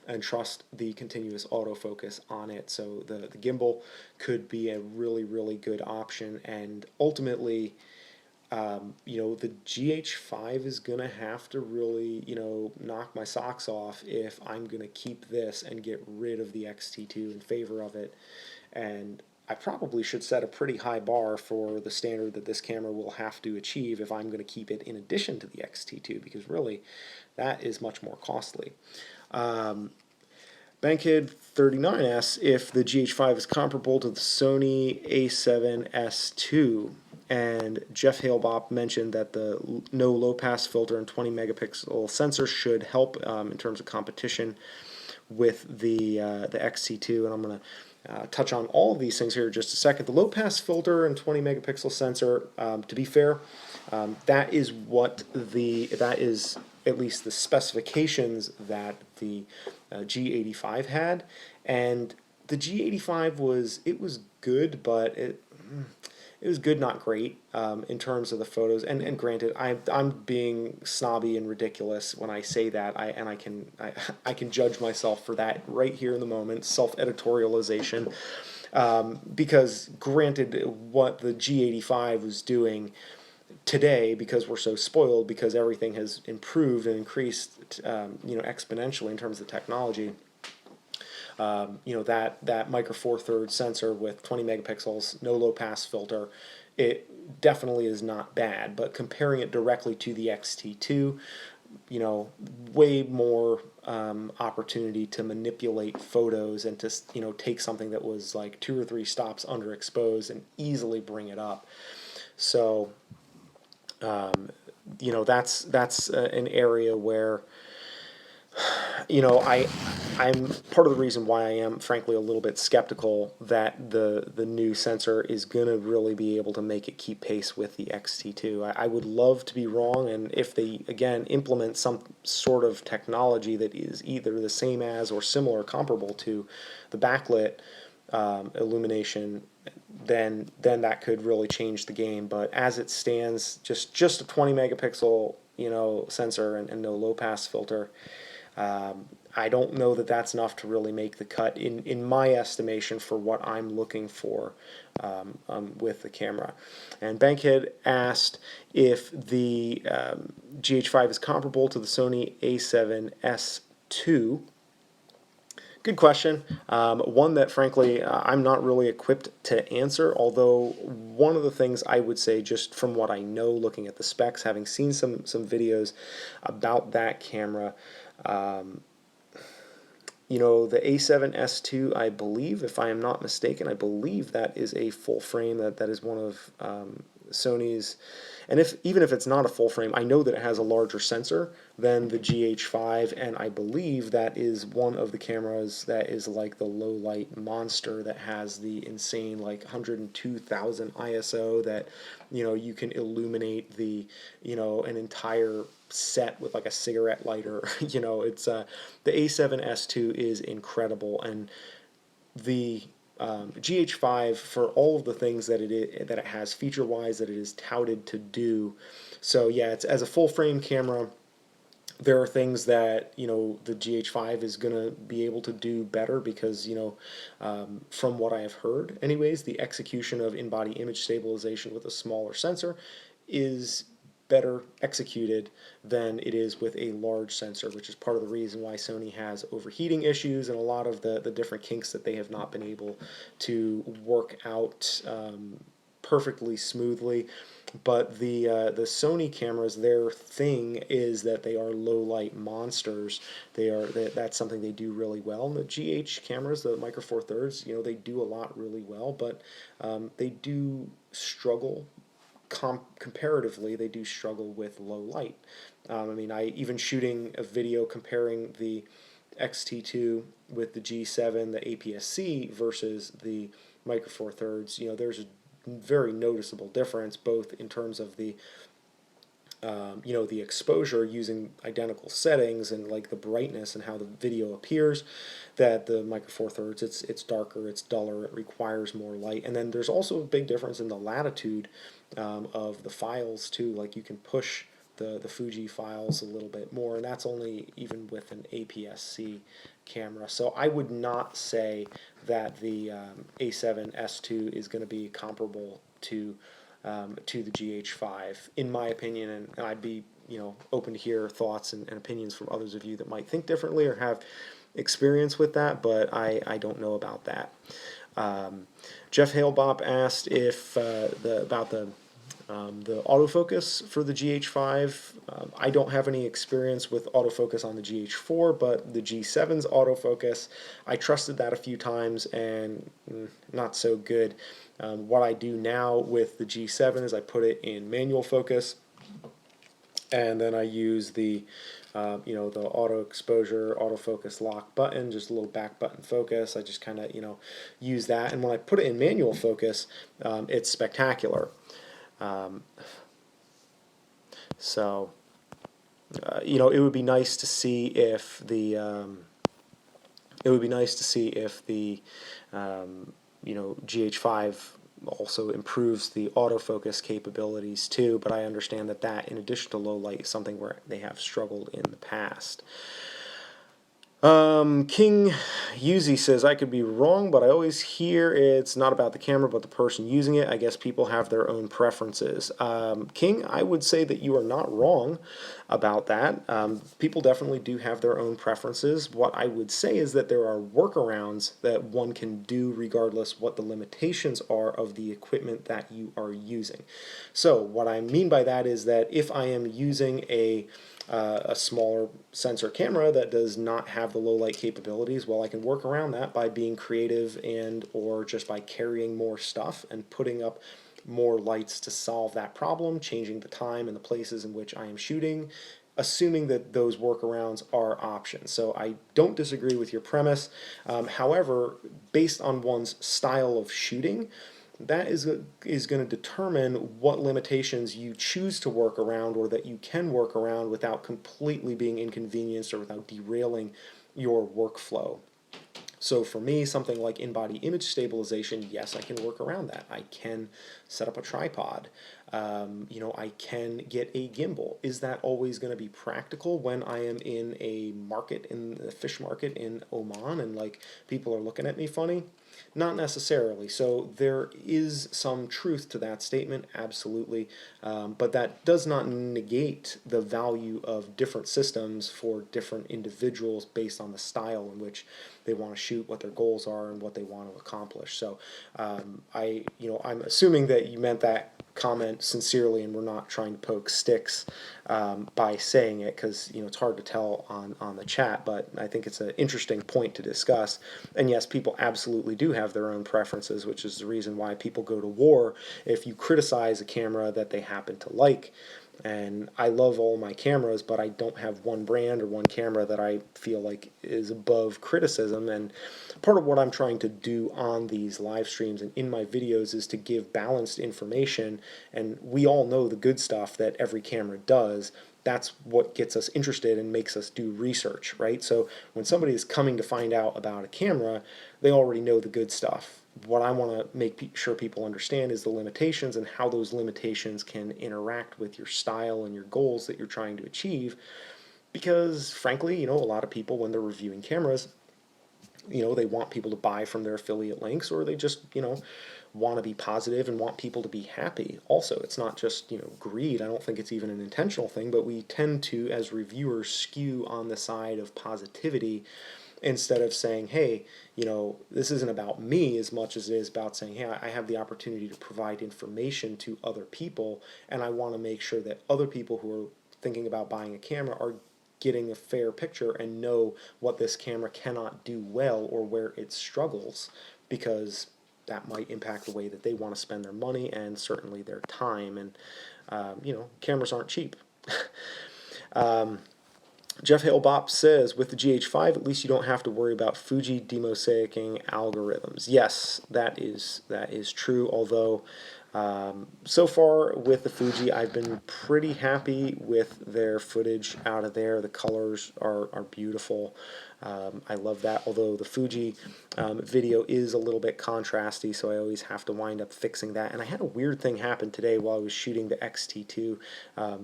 Speaker 1: and trust the continuous autofocus on it. So the gimbal could be a really, really good option, and ultimately, the GH5 is going to have to really, knock my socks off if I'm going to keep this and get rid of the X-T2 in favor of it. And I probably should set a pretty high bar for the standard that this camera will have to achieve if I'm going to keep it in addition to the X-T2, because really that is much more costly. Bankhead39 asks if the GH5 is comparable to the Sony A7S II. And Jeff Halebop mentioned that the no low-pass filter and 20 megapixel sensor should help in terms of competition with the X-T2. And I'm going to touch on all of these things here in just a second. The low-pass filter and 20 megapixel sensor, to be fair, that is at least the specifications that the G85 had, and the G85 was good, but it was good, not great, in terms of the photos. And granted, I'm being snobby and ridiculous when I say that. I can judge myself for that right here in the moment. Self-editorialization, because granted, what the G85 was doing today, because we're so spoiled, because everything has improved and increased, exponentially in terms of technology. That Micro Four Thirds sensor with 20 megapixels, no low pass filter, it definitely is not bad. But comparing it directly to the X-T2, way more opportunity to manipulate photos and to take something that was like 2 or 3 stops underexposed and easily bring it up. So that's an area where I'm part of the reason why I am frankly a little bit skeptical that the new sensor is going to really be able to make it keep pace with the X-T2. I would love to be wrong, and if they again implement some sort of technology that is either the same as or similar, comparable to the backlit illumination, then that could really change the game. But as it stands, just a 20 megapixel sensor and no low pass filter, I don't know that that's enough to really make the cut in my estimation for what I'm looking for with the camera. And Bankhead asked if the GH5 is comparable to the Sony A7S2. Good question. One that, frankly, I'm not really equipped to answer, although one of the things I would say, just from what I know, looking at the specs, having seen some videos about that camera, the A7S2, I believe, if I am not mistaken, I believe that is a full frame. That is one of Sony's, and even if it's not a full frame, I know that it has a larger sensor than the GH5, and I believe that is one of the cameras that is like the low light monster that has the insane like 102,000 ISO that you can illuminate the an entire set with like a cigarette lighter. It's the A7S2 is incredible, and the GH5, for all of the things that it has feature wise, that it is touted to do. So yeah, it's as a full frame camera, there are things that the GH5 is going to be able to do better because from what I have heard anyways, the execution of in-body image stabilization with a smaller sensor is better executed than it is with a large sensor, which is part of the reason why Sony has overheating issues and a lot of the different kinks that they have not been able to work out perfectly smoothly. But the Sony cameras, their thing is that they are low light monsters. That's something they do really well. And the GH cameras, the Micro Four Thirds, they do a lot really well, but they do struggle. Comparatively, they do struggle with low light. I even shooting a video comparing the X-T2 with the G7, the APS-C versus the Micro Four Thirds. There's a very noticeable difference, both in terms of the the exposure using identical settings and like the brightness and how the video appears. That the Micro Four Thirds, it's darker, it's duller, it requires more light, and then there's also a big difference in the latitude of the files too. Like you can push the Fuji files a little bit more, and that's only even with an APS-C camera. So I would not say that the A7S2 is going to be comparable to the GH5, in my opinion, and I'd be open to hear thoughts and opinions from others of you that might think differently or have experience with that, but I don't know about that. Jeff Halebop asked if about the autofocus for the GH5. I don't have any experience with autofocus on the GH4, but the G7's autofocus, I trusted that a few times and not so good. What I do now with the G7 is I put it in manual focus, and then I use the the auto exposure, autofocus lock button, just a little back button focus. I just kind of use that, and when I put it in manual focus, it's spectacular. So it would be nice to see if the GH5 also improves the autofocus capabilities too, but I understand that that, in addition to low light, is something where they have struggled in the past. King Yuzi says, I could be wrong, but I always hear it's not about the camera, but the person using it. I guess people have their own preferences. King, I would say that you are not wrong about that. People definitely do have their own preferences. What I would say is that there are workarounds that one can do regardless what the limitations are of the equipment that you are using. So what I mean by that is that if I am using a smaller sensor camera that does not have the low light capabilities, well, I can work around that by being creative and or just by carrying more stuff and putting up more lights to solve that problem, changing the time and the places in which I am shooting, assuming that those workarounds are options. So I don't disagree with your premise. However, based on one's style of shooting, that is going to determine what limitations you choose to work around or that you can work around without completely being inconvenienced or without derailing your workflow. So for me, something like in-body image stabilization, yes, I can work around that. I can set up a tripod. I can get a gimbal. Is that always going to be practical when I am in a market, in the fish market in Oman, and like people are looking at me funny? Not necessarily. So there is some truth to that statement, absolutely. But that does not negate the value of different systems for different individuals based on the style in which they want to shoot, what their goals are, and what they want to accomplish. So I'm assuming that you meant that comment sincerely and we're not trying to poke sticks by saying it, because it's hard to tell on the chat, but I think it's an interesting point to discuss. And yes, people absolutely do have their own preferences, which is the reason why people go to war if you criticize a camera that they happen to like. And I love all my cameras, but I don't have one brand or one camera that I feel like is above criticism. And part of what I'm trying to do on these live streams and in my videos is to give balanced information. And we all know the good stuff that every camera does. That's what gets us interested and makes us do research, right? So when somebody is coming to find out about a camera, they already know the good stuff. What I want to make sure people understand is the limitations and how those limitations can interact with your style and your goals that you're trying to achieve. Because frankly, a lot of people, when they're reviewing cameras, they want people to buy from their affiliate links, or they just, want to be positive and want people to be happy. Also, it's not just, greed. I don't think it's even an intentional thing, but we tend to, as reviewers, skew on the side of positivity instead of saying, hey, this isn't about me as much as it is about saying, hey, I have the opportunity to provide information to other people, and I want to make sure that other people who are thinking about buying a camera are getting a fair picture and know what this camera cannot do well or where it struggles, because that might impact the way that they want to spend their money and certainly their time. And, cameras aren't cheap. Jeff Halebop says, with the GH5, at least you don't have to worry about Fuji demosaicing algorithms. Yes, that is true, although so far with the Fuji, I've been pretty happy with their footage out of there. The colors are beautiful. I love that, although the Fuji video is a little bit contrasty, so I always have to wind up fixing that. And I had a weird thing happen today while I was shooting the X-T2,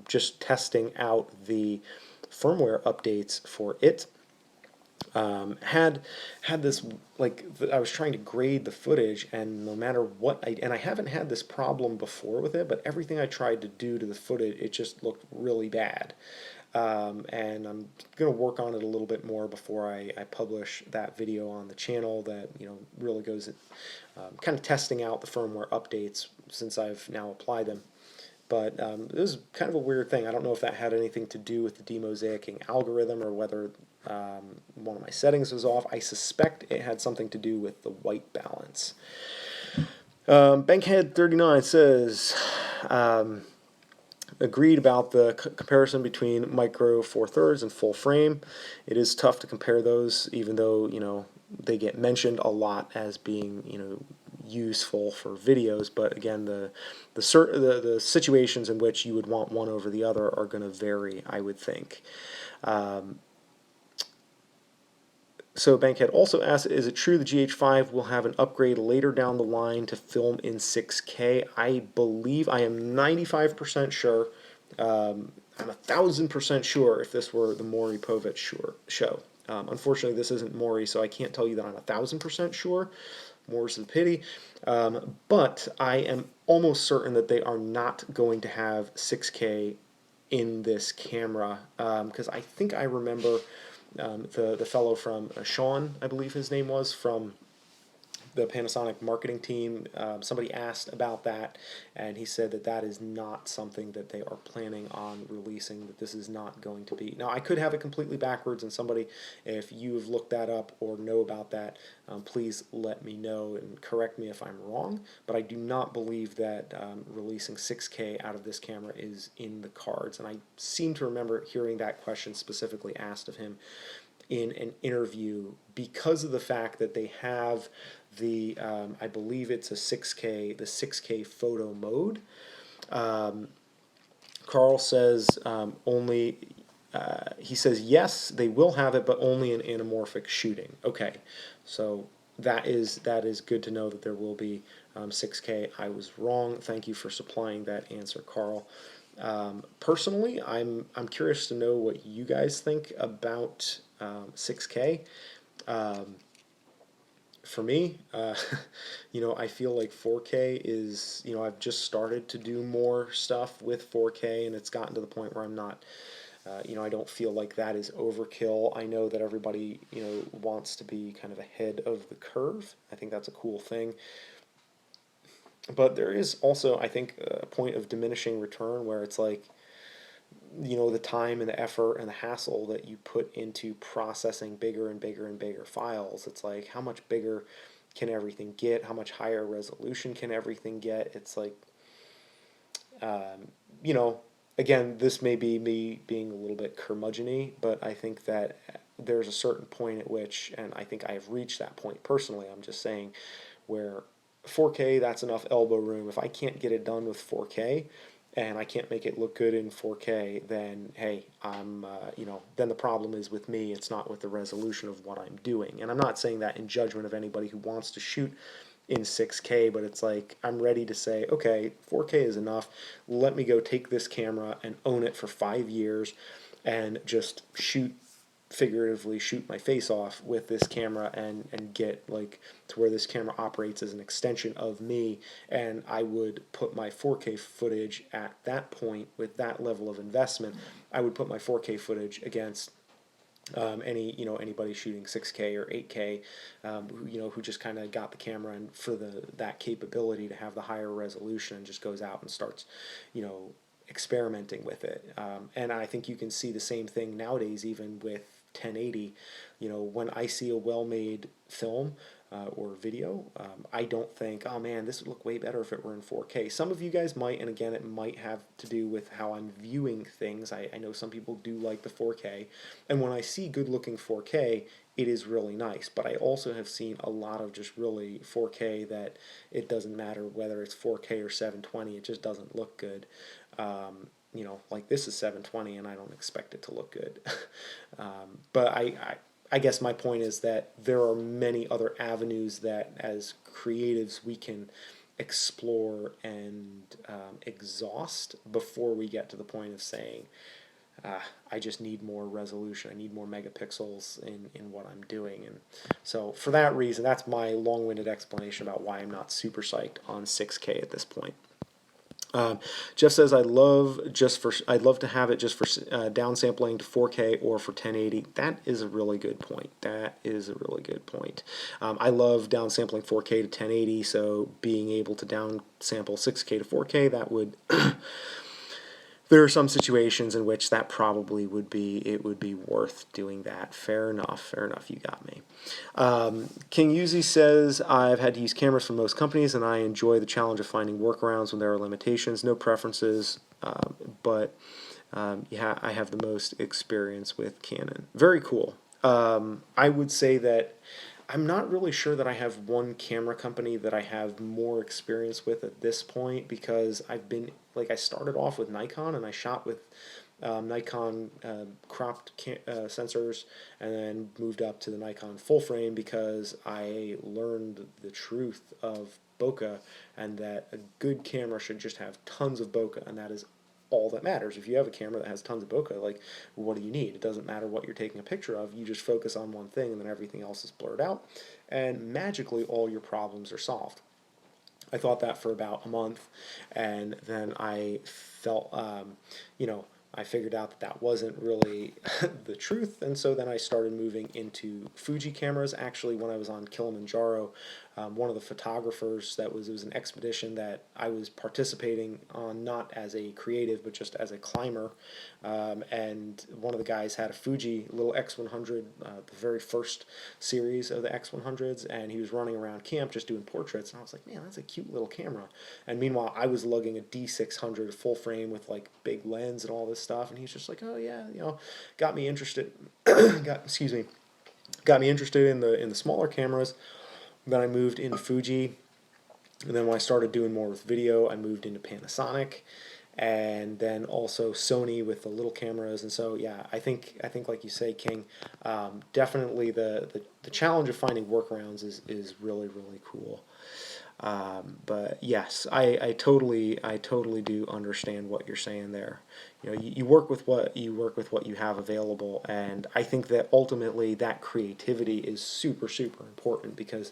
Speaker 1: just testing out the firmware updates for it. Had this, like, I was trying to grade the footage, and no matter what and I haven't had this problem before with it, but everything I tried to do to the footage, it just looked really bad. And I'm going to work on it a little bit more before I publish that video on the channel that, really goes at kind of testing out the firmware updates since I've now applied them. But it was kind of a weird thing. I don't know if that had anything to do with the demosaicing algorithm or whether one of my settings was off. I suspect it had something to do with the white balance. Bankhead39 says, agreed about the comparison between micro four thirds and full frame. It is tough to compare those, even though, they get mentioned a lot as being, useful for videos, but again, the situations in which you would want one over the other are going to vary, I would think. So Bankhead also asks, is it true the GH5 will have an upgrade later down the line to film in 6K? I believe, I am 95% sure. I'm 1,000% sure if this were the Maury Povich show. Unfortunately, this isn't Maury, so I can't tell you that I'm 1,000% sure. More's the pity. But I am almost certain that they are not going to have 6K in this camera, because I think I remember the fellow from Sean, I believe his name was, from the Panasonic marketing team, somebody asked about that, and he said that that is not something that they are planning on releasing, that this is not going to be. Now, I could have it completely backwards, and somebody, if you have looked that up or know about that, please let me know and correct me if I'm wrong, but I do not believe that releasing 6K out of this camera is in the cards, and I seem to remember hearing that question specifically asked of him in an interview because of the fact that they have the, I believe it's a 6K, the 6K photo mode. Carl says he says yes, they will have it, but only in anamorphic shooting. Okay, so that is good to know that there will be 6K. I was wrong. Thank you for supplying that answer, Carl. Personally, I'm curious to know what you guys think about 6K. For me, I feel like 4K is, I've just started to do more stuff with 4K, and it's gotten to the point where I'm not, I don't feel like that is overkill. I know that everybody, wants to be kind of ahead of the curve. I think that's a cool thing. But there is also, I think, a point of diminishing return where it's like, the time and the effort and the hassle that you put into processing bigger and bigger and bigger files. It's like, how much bigger can everything get? How much higher resolution can everything get? It's like, again, this may be me being a little bit curmudgeon-y, but I think that there's a certain point at which, and I think I have reached that point personally, I'm just saying, where 4K, that's enough elbow room. If I can't get it done with 4K, and I can't make it look good in 4K, then hey, then the problem is with me. It's not with the resolution of what I'm doing. And I'm not saying that in judgment of anybody who wants to shoot in 6K, but it's like I'm ready to say, okay, 4K is enough. Let me go take this camera and own it for 5 years and just figuratively shoot my face off with this camera and get like to where this camera operates as an extension of me, and I would put my 4K footage at that point with that level of investment. I would put my 4K footage against anybody shooting 6K or 8K, who just kind of got the camera and for that capability to have the higher resolution and just goes out and starts, experimenting with it. And I think you can see the same thing nowadays, even with 1080. When I see a well-made film or video, I don't think, oh man, this would look way better if it were in 4K. Some of you guys might, and again, it might have to do with how I'm viewing things. I know some people do like the 4K, and when I see good-looking 4K, it is really nice. But I also have seen a lot of just really 4K that it doesn't matter whether it's 4K or 720, it just doesn't look good. Like this is 720 and I don't expect it to look good. But I guess my point is that there are many other avenues that as creatives we can explore and exhaust before we get to the point of saying, I just need more resolution, I need more megapixels in what I'm doing. And so for that reason, that's my long-winded explanation about why I'm not super psyched on 6K at this point. Jeff says, I'd love to have it just for downsampling to 4K or for 1080. That is a really good point. I love downsampling 4K to 1080, so being able to downsample 6K to 4K, that would there are some situations in which that probably would be worth doing that. Fair enough, you got me. King Uzi says, I've had to use cameras from most companies, and I enjoy the challenge of finding workarounds when there are limitations. No preferences, but I have the most experience with Canon. Very cool. I would say that I'm not really sure that I have one camera company that I have more experience with at this point, because I started off with Nikon and I shot with Nikon cropped sensors, and then moved up to the Nikon full frame because I learned the truth of bokeh, and that a good camera should just have tons of bokeh, and that is all that matters. If you have a camera that has tons of bokeh, like, what do you need? It doesn't matter what you're taking a picture of. You just focus on one thing, and then everything else is blurred out, and magically all your problems are solved. I thought that for about a month, and then I felt, you know, I figured out that that wasn't really the truth, and so then I started moving into Fuji cameras. Actually, when I was on Kilimanjaro, one of the photographers it was an expedition that I was participating on, not as a creative, but just as a climber, and one of the guys had a Fuji little X100, the very first series of the X100s, and he was running around camp just doing portraits, and I was like, man, that's a cute little camera. And meanwhile, I was lugging a D600 full frame with like big lens and all this stuff, and he's just like, oh yeah, got me interested. Got me interested in the smaller cameras. Then I moved into Fuji, and then when I started doing more with video, I moved into Panasonic, and then also Sony with the little cameras. And so yeah, I think like you say, King, definitely the challenge of finding workarounds is really cool. But yes, I totally do understand what you're saying there. You work with what you have available, and I think that ultimately that creativity is super important, because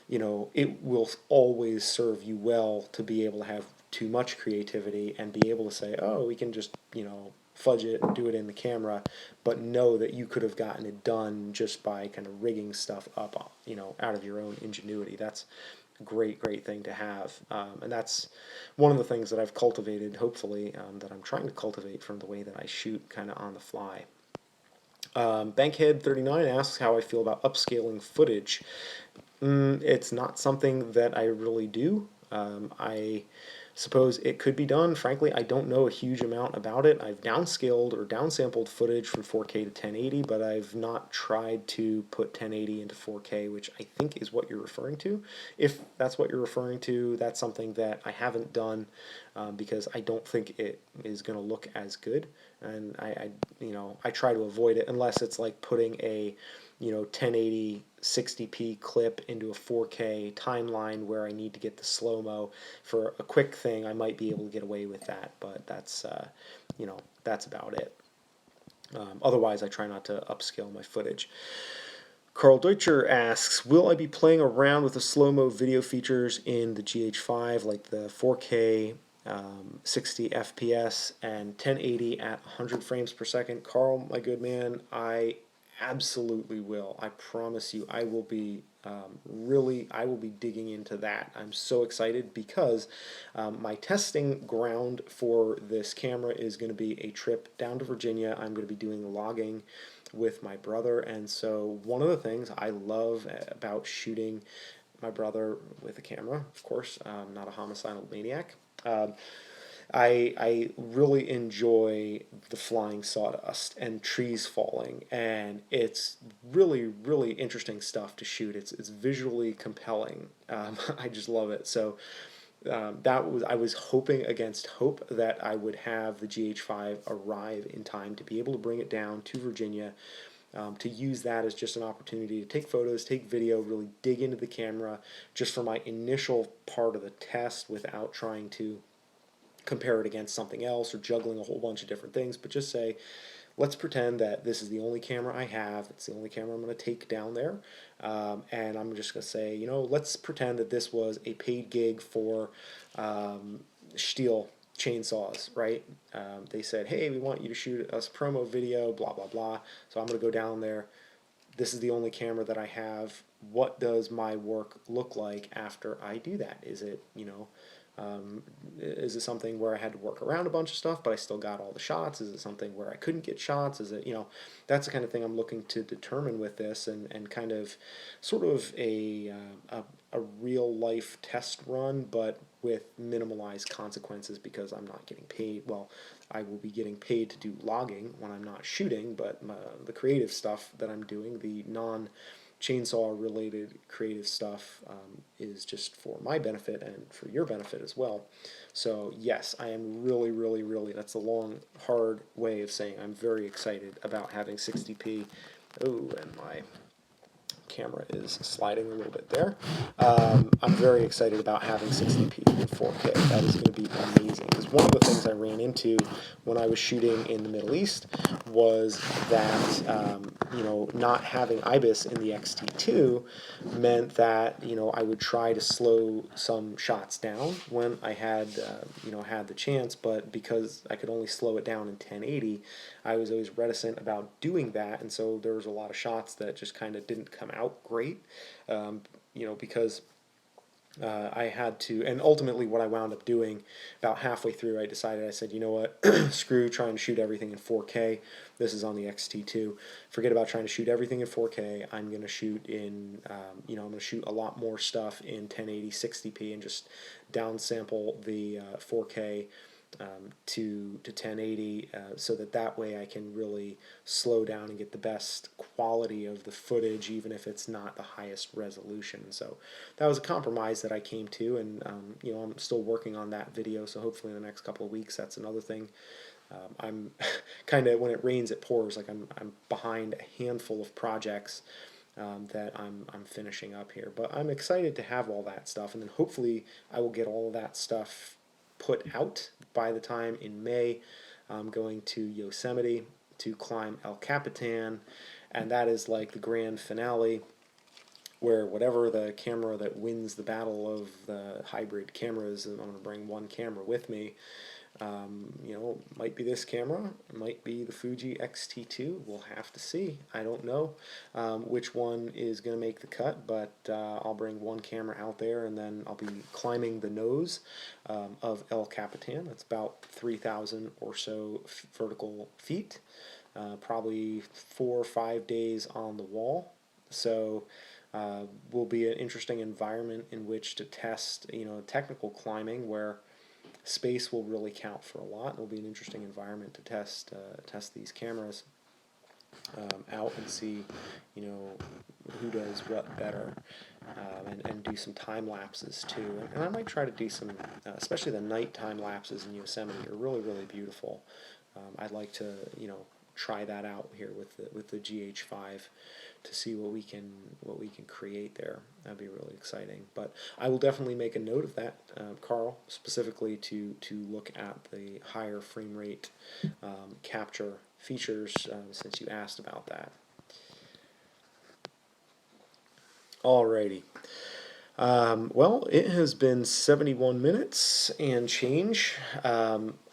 Speaker 1: it will always serve you well to be able to have too much creativity and be able to say, oh, we can just fudge it and do it in the camera, but know that you could have gotten it done just by kind of rigging stuff up, out of your own ingenuity. That's a great thing to have, and that's one of the things that I've cultivated, hopefully, that I'm trying to cultivate from the way that I shoot kind of on the fly. Bankhead39 asks how I feel about upscaling footage. It's not something that I really do. I suppose it could be done. Frankly, I don't know a huge amount about it. I've downscaled or downsampled footage from 4K to 1080, but I've not tried to put 1080 into 4K, which I think is what you're referring to. If that's what you're referring to, that's something that I haven't done, because I don't think it is going to look as good, and I try to avoid it unless it's like putting a 1080 60p clip into a 4K timeline where I need to get the slow-mo for a quick thing. I might be able to get away with that, but that's that's about it. Otherwise, I try not to upscale my footage. Carl Deutscher asks, will I be playing around with the slow-mo video features in the GH5, like the 4K 60 FPS and 1080 at 100 frames per second? Carl, my good man, I absolutely will. I promise you, I will be I will be digging into that. I'm so excited because my testing ground for this camera is going to be a trip down to Virginia. I'm going to be doing logging with my brother, and so one of the things I love about shooting my brother with a camera, of course, not a homicidal maniac, I really enjoy the flying sawdust and trees falling, and it's really interesting stuff to shoot. It's visually compelling. I just love it. So I was hoping against hope that I would have the GH5 arrive in time to be able to bring it down to Virginia, to use that as just an opportunity to take photos, take video, really dig into the camera just for my initial part of the test without trying to compare it against something else or juggling a whole bunch of different things, but just say, let's pretend that this is the only camera I have. It's the only camera I'm going to take down there. And I'm just going to say, let's pretend that this was a paid gig for Stihl chainsaws, right? They said, hey, we want you to shoot us a promo video, blah, blah, blah. So I'm going to go down there. This is the only camera that I have. What does my work look like after I do that? Is it, is it something where I had to work around a bunch of stuff, but I still got all the shots? Is it something where I couldn't get shots? Is it, that's the kind of thing I'm looking to determine with this, and kind of sort of a real life test run, but with minimalized consequences because I'm not getting paid. Well, I will be getting paid to do logging when I'm not shooting, but the creative stuff that I'm doing, the non chainsaw related creative stuff is just for my benefit and for your benefit as well. So yes, I am really, that's a long, hard way of saying I'm very excited about having 60p. Oh, and my camera is sliding a little bit there. I'm very excited about having 60p and 4K. That is going to be amazing. Because one of the things I ran into when I was shooting in the Middle East was that not having IBIS in the X-T2 meant that I would try to slow some shots down when I had had the chance, but because I could only slow it down in 1080, I was always reticent about doing that, and so there was a lot of shots that just kind of didn't come out great, because I had to, and ultimately what I wound up doing about halfway through, I decided, I said, you know what, screw trying to shoot everything in 4K. This is on the X-T2. Forget about trying to shoot everything in 4K. I'm going to shoot in, I'm going to shoot a lot more stuff in 1080 60p and just downsample the 4K to 1080 so that way I can really slow down and get the best quality of the footage, even if it's not the highest resolution. So that was a compromise that I came to, and I'm still working on that video, so hopefully in the next couple of weeks. That's another thing. I'm kind of, when it rains it pours, like I'm behind a handful of projects that I'm finishing up here, but I'm excited to have all that stuff, and then hopefully I will get all of that stuff put out by the time in May. I'm going to Yosemite to climb El Capitan, and that is like the grand finale, where whatever the camera that wins the battle of the hybrid cameras, and I'm going to bring one camera with me. Might be this camera, it might be the Fuji X-T2. We'll have to see. I don't know which one is going to make the cut, but I'll bring one camera out there, and then I'll be climbing the nose of El Capitan. That's about 3,000 or so vertical feet, probably 4 or 5 days on the wall. So will be an interesting environment in which to test, technical climbing, where space will really count for a lot. It'll be an interesting environment to test these cameras out and see, who does what better, and do some time lapses too. And I might try to do some, especially the night time lapses in Yosemite are really beautiful. I'd like to, try that out here with the GH5 to see what we can create there. That'd be really exciting. But I will definitely make a note of that, Carl, specifically to look at the higher frame rate capture features, since you asked about that. Alrighty. Well, it has been 71 minutes and change.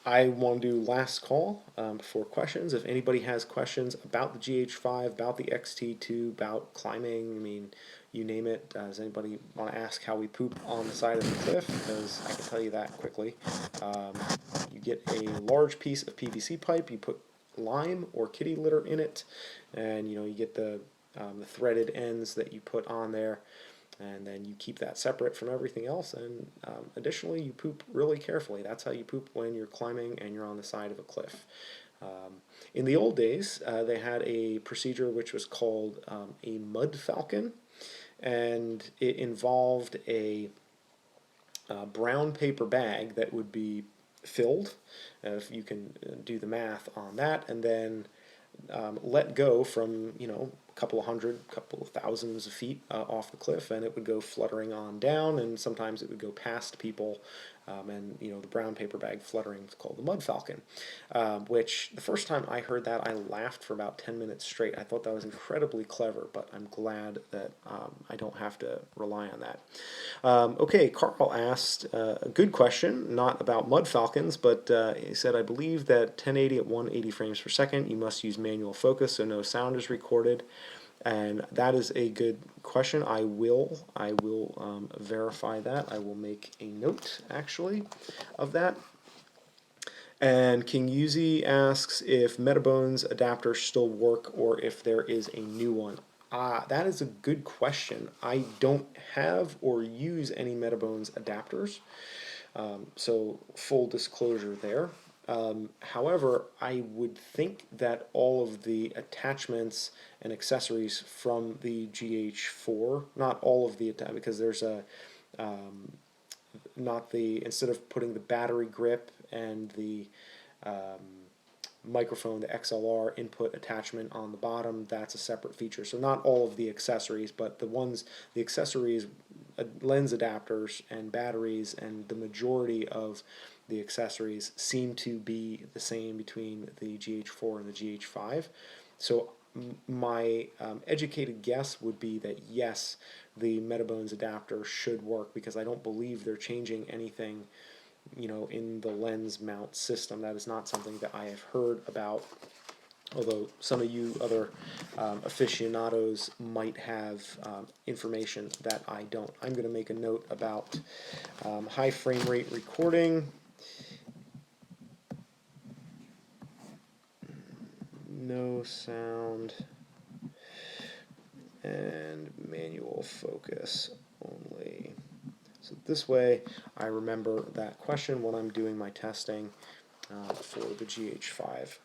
Speaker 1: I want to do last call for questions. If anybody has questions about the GH5, about the X-T2, about climbing, I mean, you name it. Does anybody want to ask how we poop on the side of the cliff? Because I can tell you that quickly. You get a large piece of PVC pipe, you put lime or kitty litter in it, and you get the threaded ends that you put on there, and then you keep that separate from everything else, and additionally you poop really carefully. That's how you poop when you're climbing and you're on the side of a cliff. In the old days, they had a procedure which was called a mud falcon, and it involved a brown paper bag that would be filled, if you can do the math on that, and then let go from a couple of hundred, couple of thousands of feet off the cliff, and it would go fluttering on down, and sometimes it would go past people, and the brown paper bag fluttering is called the mud falcon, which the first time I heard that, I laughed for about 10 minutes straight. I thought that was incredibly clever, but I'm glad that I don't have to rely on that. Okay, Carl asked a good question, not about mud falcons, but he said, I believe that 1080 at 180 frames per second, you must use manual focus so no sound is recorded. And that is a good question. I will verify that. I will make a note, actually, of that. And King Yuzi asks if Metabones adapters still work or if there is a new one. That is a good question. I don't have or use any Metabones adapters, so full disclosure there. However, I would think that all of the attachments and accessories from the GH4, not all of the because there's a not the instead of putting the battery grip and the microphone, the XLR input attachment on the bottom, that's a separate feature. So not all of the accessories, but the accessories, lens adapters and batteries, and the majority of the accessories seem to be the same between the GH4 and the GH5. So my educated guess would be that yes, the Metabones adapter should work, because I don't believe they're changing anything, in the lens mount system. That is not something that I have heard about, although some of you other aficionados might have information that I don't. I'm going to make a note about high frame rate recording, no sound, and manual focus only. So this way I remember that question when I'm doing my testing for the GH5.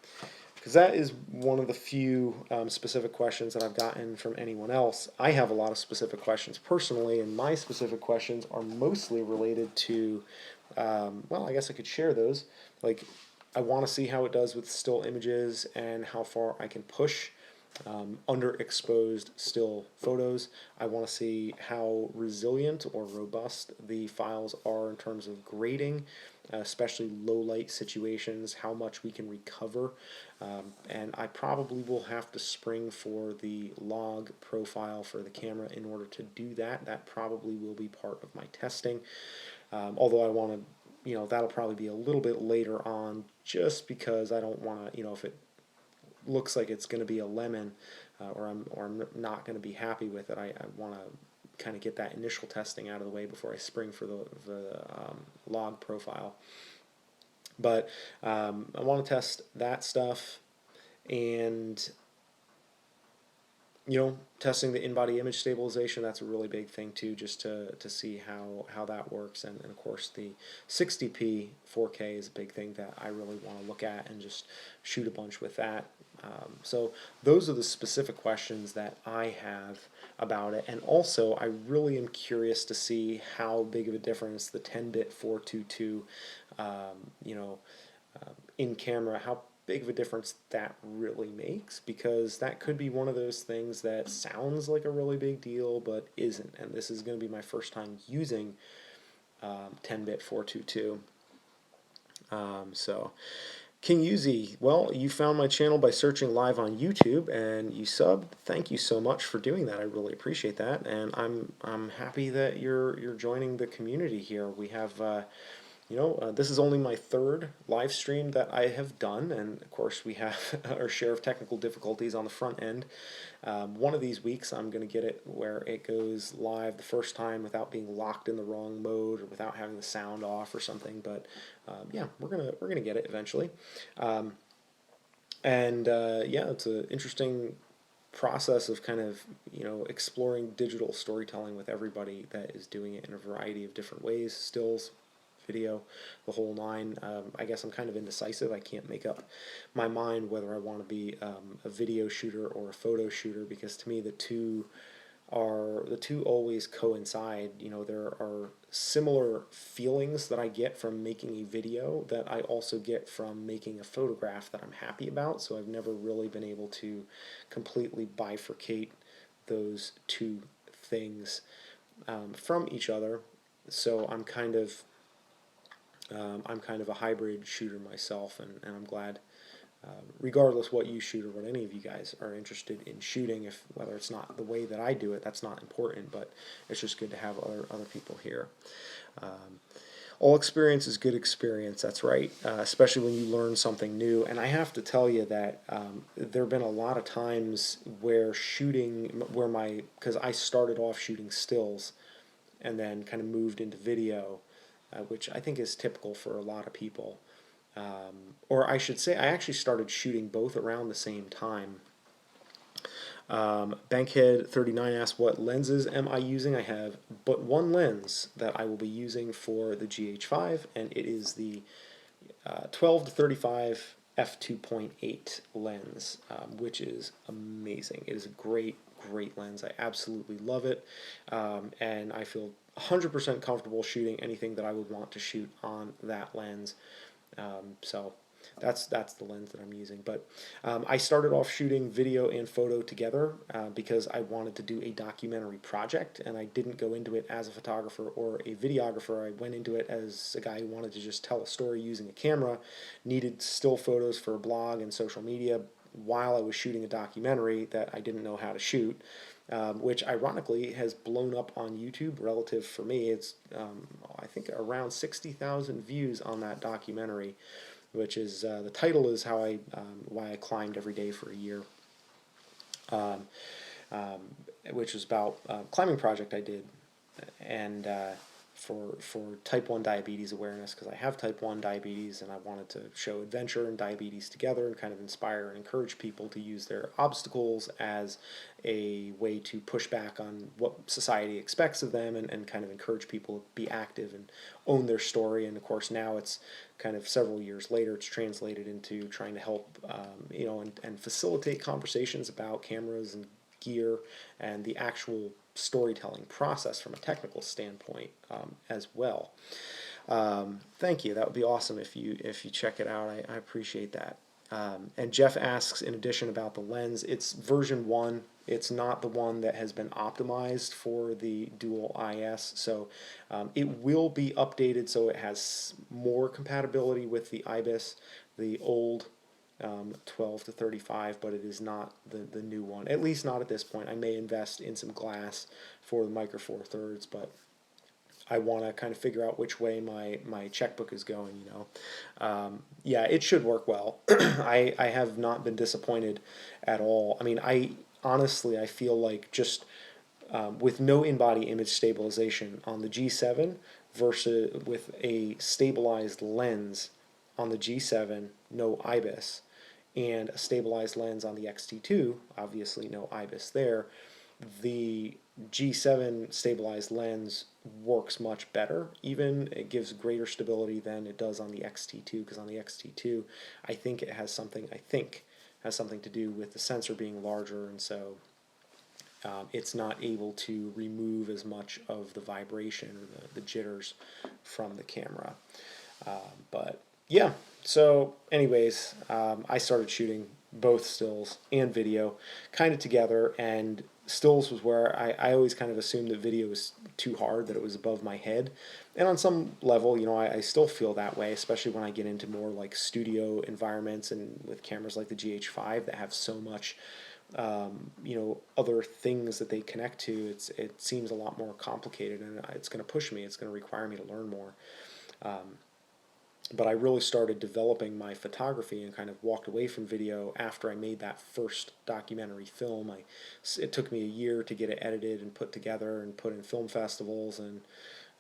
Speaker 1: Because that is one of the few specific questions that I've gotten from anyone else. I have a lot of specific questions personally, and my specific questions are mostly related to, well, I guess I could share those. Like, I want to see how it does with still images and how far I can push underexposed still photos. I want to see how resilient or robust the files are in terms of grading, especially low light situations, how much we can recover. And I probably will have to spring for the log profile for the camera in order to do that. That probably will be part of my testing. Although I want to, that'll probably be a little bit later on, just because I don't want to, if it looks like it's going to be a lemon, or I'm not going to be happy with it, I want to kind of get that initial testing out of the way before I spring for the log profile. But I want to test that stuff, and testing the in-body image stabilization, that's a really big thing too, just to see how that works. And of course the 60p 4K is a big thing that I really want to look at and just shoot a bunch with that. So those are the specific questions that I have about it. And also I really am curious to see how big of a difference the 10-bit 422 in camera, how big of a difference that really makes, because that could be one of those things that sounds like a really big deal but isn't. And this is going to be my first time using 10-bit 422. So King Uzi, well, you found my channel by searching live on YouTube and you subbed. Thank you so much for doing that. I really appreciate that, and I'm happy that you're joining the community here. We have this is only my third live stream that I have done, and of course we have our share of technical difficulties on the front end. One of these weeks I'm going to get it where it goes live the first time without being locked in the wrong mode or without having the sound off or something. But yeah, we're gonna get it eventually. Yeah, it's an interesting process of kind of exploring digital storytelling with everybody that is doing it in a variety of different ways, stills, video, the whole nine. I guess I'm kind of indecisive. I can't make up my mind whether I want to be a video shooter or a photo shooter, because to me the two always coincide. There are similar feelings that I get from making a video that I also get from making a photograph that I'm happy about, so I've never really been able to completely bifurcate those two things from each other. So I'm kind of a hybrid shooter myself, and I'm glad, regardless what you shoot or what any of you guys are interested in shooting, whether it's not the way that I do it, that's not important, but it's just good to have other people here. All experience is good experience, that's right, especially when you learn something new. And I have to tell you that there have been a lot of times where because I started off shooting stills and then kind of moved into video, which I think is typical for a lot of people. Or I should say, I actually started shooting both around the same time. Bankhead39 asks, what lenses am I using? I have but one lens that I will be using for the GH5, and it is the 12 to 35 f2.8 lens, which is amazing. It is a great lens. I absolutely love it, and I feel 100% comfortable shooting anything that I would want to shoot on that lens. So that's the lens that I'm using. But I started off shooting video and photo together because I wanted to do a documentary project, and I didn't go into it as a photographer or a videographer. I went into it as a guy who wanted to just tell a story using a camera, needed still photos for a blog and social media while I was shooting a documentary that I didn't know how to shoot. Which ironically has blown up on YouTube relative for me. It's I think around 60,000 views on that documentary, which is the title is how why I climbed every day for a year, um, which was about a climbing project I did, and for type 1 diabetes awareness, because I have type 1 diabetes and I wanted to show adventure and diabetes together and kind of inspire and encourage people to use their obstacles as a way to push back on what society expects of them, and kind of encourage people to be active and own their story. And of course now it's kind of several years later, it's translated into trying to help and facilitate conversations about cameras and gear and the actual storytelling process from a technical standpoint as well. Thank you. That would be awesome if you check it out. I appreciate that. And Jeff asks, in addition, about the lens. It's version 1. It's not the one that has been optimized for the dual IS, so it will be updated so it has more compatibility with the IBIS, the old 12 to 35, but it is not the new one, at least not at this point. I may invest in some glass for the Micro Four Thirds, but I want to kind of figure out which way my checkbook is going, yeah, it should work well. I have not been disappointed at all. I mean, I feel like just with no in-body image stabilization on the G7 versus with a stabilized lens on the G7, no IBIS, and a stabilized lens on the X-T2, obviously no IBIS there, the G7 stabilized lens works much better. Even it gives greater stability than it does on the X-T2, because on the X-T2 I think it has something to do with the sensor being larger, and so it's not able to remove as much of the vibration or the jitters from the camera. But yeah, so anyways, I started shooting both stills and video kind of together, and stills was where I always kind of assumed that video was too hard, that it was above my head. And on some level, I still feel that way, especially when I get into more like studio environments and with cameras like the GH5 that have so much other things that they connect to. It seems a lot more complicated, and it's going to push me. It's going to require me to learn more. But I really started developing my photography and kind of walked away from video after I made that first documentary film. It took me a year to get it edited and put together and put in film festivals, and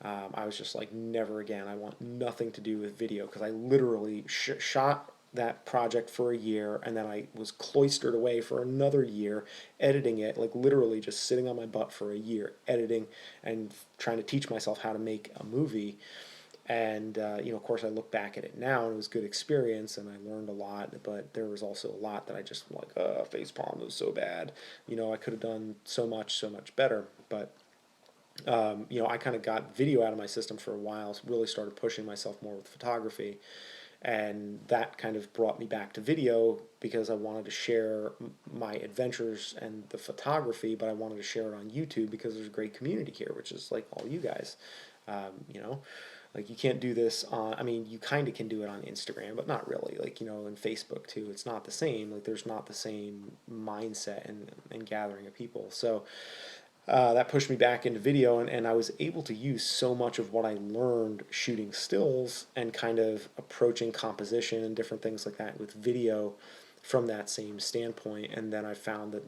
Speaker 1: I was just like, never again. I want nothing to do with video, because I literally shot that project for a year, and then I was cloistered away for another year editing it, like literally just sitting on my butt for a year editing and trying to teach myself how to make a movie. And of course, I look back at it now, and it was a good experience, and I learned a lot. But there was also a lot that I just like, facepalm, was so bad. I could have done so much better. But I kind of got video out of my system for a while. Really started pushing myself more with photography, and that kind of brought me back to video, because I wanted to share my adventures and the photography, but I wanted to share it on YouTube because there's a great community here, which is like all you guys, like you can't do this on, I mean, you kind of can do it on Instagram, but not really, like, and Facebook too. It's not the same, like there's not the same mindset and gathering of people. So that pushed me back into video, and I was able to use so much of what I learned shooting stills and kind of approaching composition and different things like that with video from that same standpoint. And then I found that,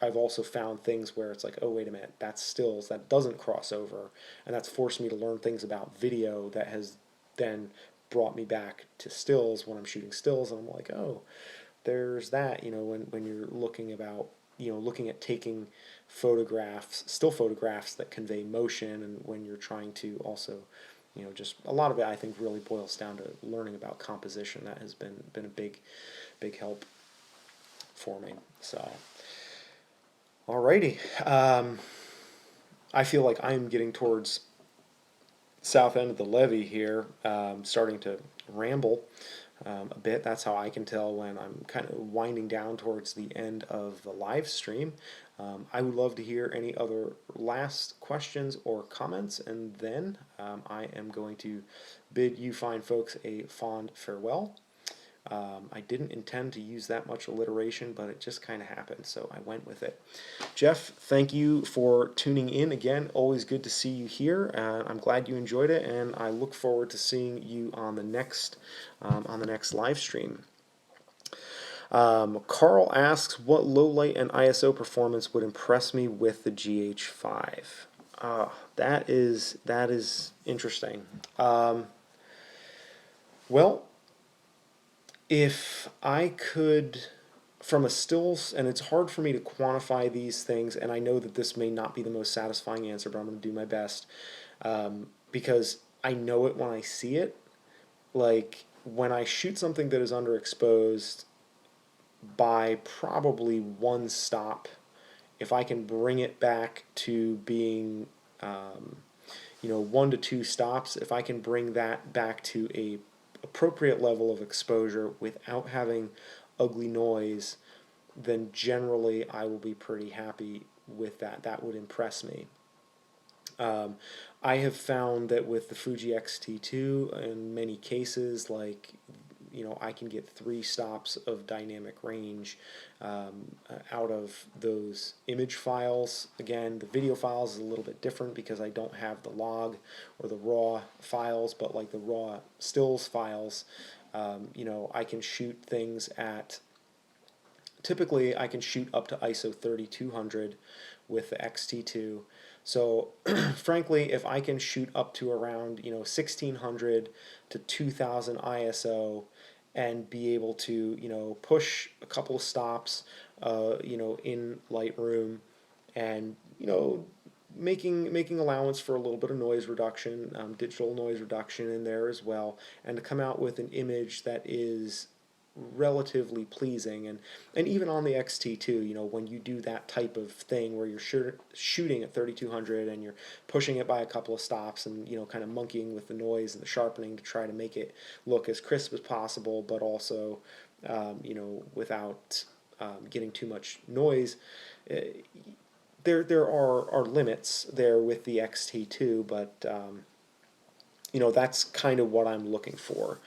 Speaker 1: I've also found things where it's like, oh, wait a minute, that's stills, that doesn't cross over. And that's forced me to learn things about video that has then brought me back to stills when I'm shooting stills. And I'm like, oh, there's that, when you're looking at taking photographs, still photographs that convey motion, and when you're trying to also you know, just a lot of it I think really boils down to learning about composition. That has been a big help for me. So, alrighty, I feel like I'm getting towards south end of the levee here, starting to ramble a bit. That's how I can tell when I'm kind of winding down towards the end of the live stream. I would love to hear any other last questions or comments, and then I am going to bid you fine folks a fond farewell. I didn't intend to use that much alliteration, but it just kind of happened, so I went with it. Jeff, thank you for tuning in again. Always good to see you here. I'm glad you enjoyed it, and I look forward to seeing you on the next live stream. Carl asks, what low light and ISO performance would impress me with the GH5? That is interesting. Well, if I could, from a stills, and it's hard for me to quantify these things, and I know that this may not be the most satisfying answer, but I'm going to do my best, because I know it when I see it. Like, when I shoot something that is underexposed by probably one stop, if I can bring it back to being, 1 to 2 stops, if I can bring that back to a appropriate level of exposure without having ugly noise, then generally I will be pretty happy with that. That would impress me. I have found that with the Fuji X-T2, in many cases, like, I can get 3 stops of dynamic range out of those image files. Again, the video files is a little bit different because I don't have the log or the raw files, but like the raw stills files, I can shoot things at, typically I can shoot up to ISO 3200 with the X-T2. So frankly, if I can shoot up to around 1600 to 2000 ISO and be able to push a couple of stops in Lightroom, and making allowance for a little bit of noise reduction, digital noise reduction in there as well, and to come out with an image that is relatively pleasing. And even on the X-T2, when you do that type of thing where you're shooting at 3200 and you're pushing it by a couple of stops and kind of monkeying with the noise and the sharpening to try to make it look as crisp as possible, but also without getting too much noise, there are limits there with the X-T2, but that's kind of what I'm looking for.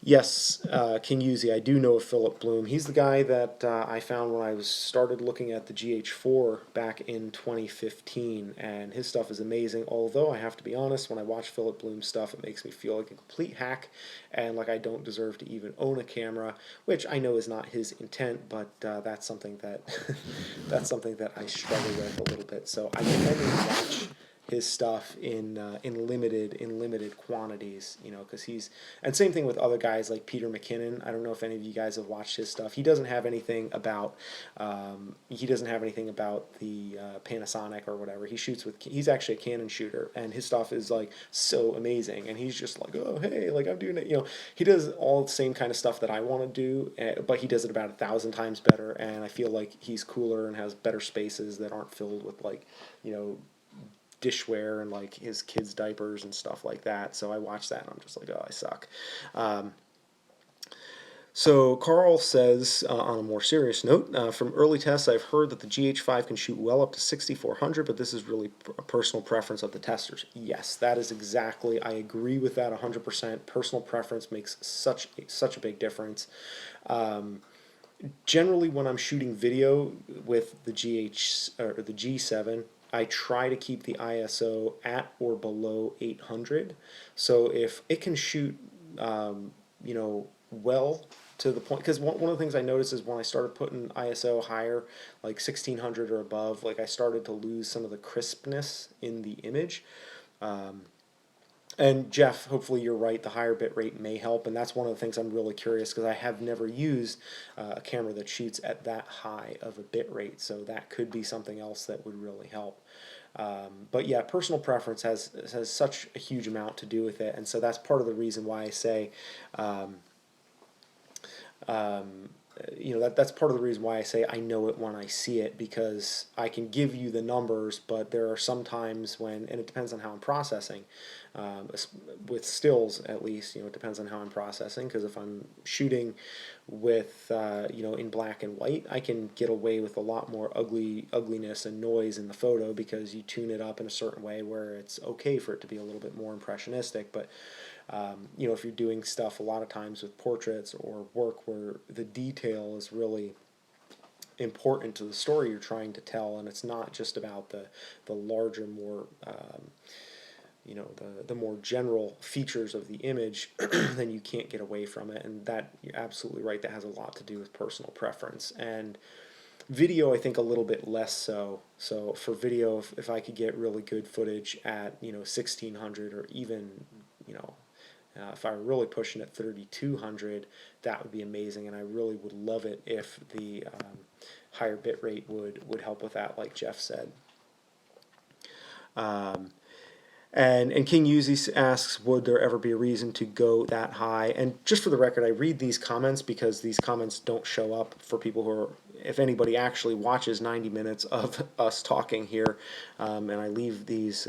Speaker 1: Yes, King Yuzi, I do know of Philip Bloom. He's the guy that I found when I started looking at the GH4 back in 2015, and his stuff is amazing, although I have to be honest, when I watch Philip Bloom's stuff, it makes me feel like a complete hack, and like I don't deserve to even own a camera, which I know is not his intent, but that's something that that's something that I struggle with a little bit, so I can only watch his stuff in limited quantities, because and same thing with other guys like Peter McKinnon. I don't know if any of you guys have watched his stuff. He doesn't have anything about the Panasonic or whatever. He's actually a Canon shooter, and his stuff is like so amazing, and he's just like, oh hey, like I'm doing it. He does all the same kind of stuff that I want to do, but he does it about 1,000 times better, and I feel like he's cooler and has better spaces that aren't filled with like dishware and like his kids' diapers and stuff like that. So I watch that and I'm just like, oh, I suck. So Carl says, on a more serious note, from early tests, I've heard that the GH5 can shoot well up to 6400, but this is really a personal preference of the testers. Yes, that is exactly, I agree with that 100%. Personal preference makes such a big difference. Generally, when I'm shooting video with the G7, I try to keep the ISO at or below 800. So if it can shoot, well to the point, because one of the things I noticed is when I started putting ISO higher, like 1600 or above, like I started to lose some of the crispness in the image. And Jeff, hopefully you're right, the higher bit rate may help, and that's one of the things I'm really curious, because I have never used a camera that shoots at that high of a bit rate, so that could be something else that would really help. But yeah, personal preference has such a huge amount to do with it, and so that's part of the reason why I say, um, um, that's part of the reason why I say I know it when I see it, because I can give you the numbers, but there are some times when, and it depends on how I'm processing. With stills, at least, it depends on how I'm processing. Because if I'm shooting with, in black and white, I can get away with a lot more ugliness and noise in the photo, because you tune it up in a certain way where it's okay for it to be a little bit more impressionistic. But if you're doing stuff a lot of times with portraits or work where the detail is really important to the story you're trying to tell, and it's not just about the larger, more the more general features of the image, then you can't get away from it. And that, you're absolutely right, that has a lot to do with personal preference. And video, I think, a little bit less so. So for video, if I could get really good footage at 1600, or even if I were really pushing at 3200, that would be amazing, and I really would love it if the higher bit rate would help with that, like Jeff said. And King Yuzi asks, would there ever be a reason to go that high? And just for the record, I read these comments because these comments don't show up for people who are, if anybody actually watches 90 minutes of us talking here, and I leave these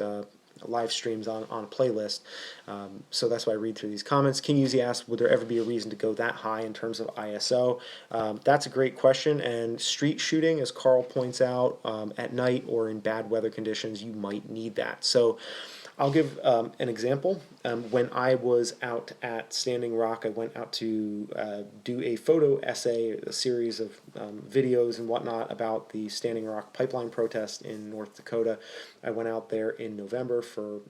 Speaker 1: live streams on a playlist. So that's why I read through these comments. King Yuzi asks, would there ever be a reason to go that high in terms of ISO? That's a great question, and street shooting, as Carl points out, at night or in bad weather conditions, you might need that. So I'll give an example. When I was out at Standing Rock, I went out to do a photo essay, a series of videos and whatnot about the Standing Rock pipeline protest in North Dakota. I went out there in November for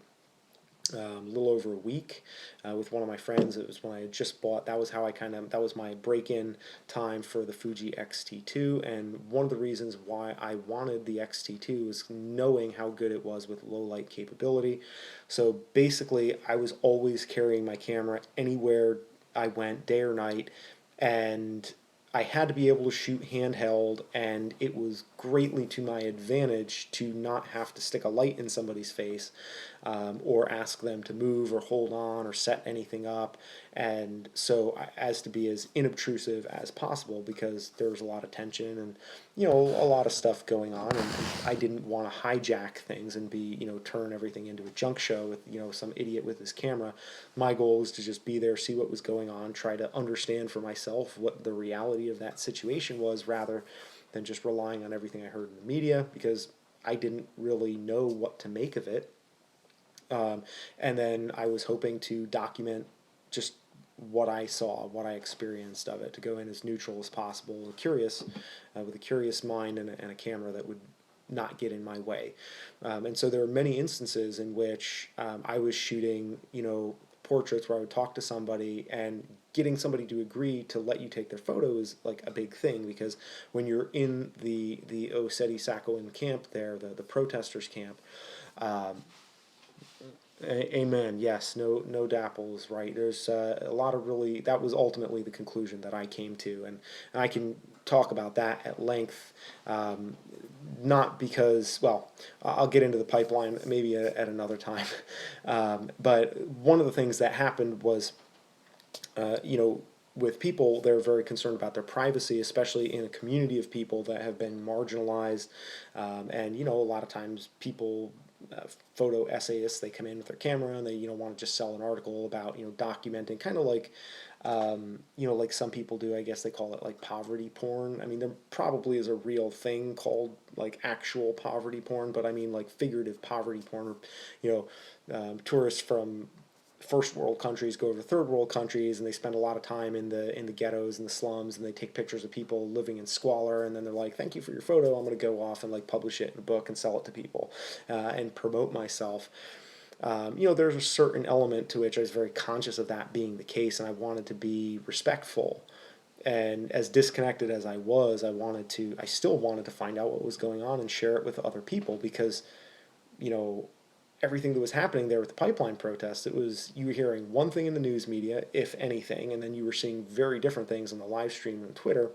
Speaker 1: a little over a week with one of my friends. It was when I had just bought, that was my break-in time for the Fuji X-T2, and one of the reasons why I wanted the X-T2 was knowing how good it was with low light capability. So basically, I was always carrying my camera anywhere I went, day or night, and I had to be able to shoot handheld, and it was greatly to my advantage to not have to stick a light in somebody's face, or ask them to move or hold on or set anything up, and so as to be as inobtrusive as possible, because there was a lot of tension and a lot of stuff going on, and I didn't want to hijack things and be turn everything into a junk show with some idiot with his camera. My goal was to just be there, see what was going on, try to understand for myself what the reality of that situation was, rather than just relying on everything I heard in the media, because I didn't really know what to make of it. And then I was hoping to document just what I saw, what I experienced of it, to go in as neutral as possible, curious, with a curious mind and a camera that would not get in my way. And so there are many instances in which I was shooting, portraits where I would talk to somebody, and getting somebody to agree to let you take their photo is like a big thing, because when you're in the Oseti Sakowin camp there, the protesters camp, amen. Yes, no dapples. Right. There's a lot of really. That was ultimately the conclusion that I came to, and I can talk about that at length. Not because, well, I'll get into the pipeline maybe at another time. But one of the things that happened was, with people, they're very concerned about their privacy, especially in a community of people that have been marginalized. And a lot of times people, photo essayists, they come in with their camera and they want to just sell an article about documenting, kind of like like some people do. I guess they call it like poverty porn. I mean, there probably is a real thing called like actual poverty porn, but I mean like figurative poverty porn. Tourists from first world countries go over to third world countries, and they spend a lot of time in the ghettos and the slums, and they take pictures of people living in squalor, and then they're like, thank you for your photo, I'm going to go off and like publish it in a book and sell it to people, and promote myself. There's a certain element to which I was very conscious of that being the case, and I wanted to be respectful. And as disconnected as I was, I still wanted to find out what was going on and share it with other people, because everything that was happening there with the pipeline protests, it was, you were hearing one thing in the news media, if anything, and then you were seeing very different things on the live stream and Twitter.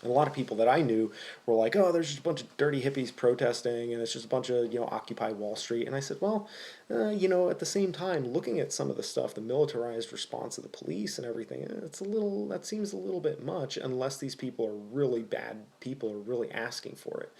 Speaker 1: And a lot of people that I knew were like, "Oh, there's just a bunch of dirty hippies protesting, and it's just a bunch of Occupy Wall Street." And I said, "Well, at the same time, looking at some of the stuff, the militarized response of the police and everything, that seems a little bit much, unless these people are really bad people, are really asking for it."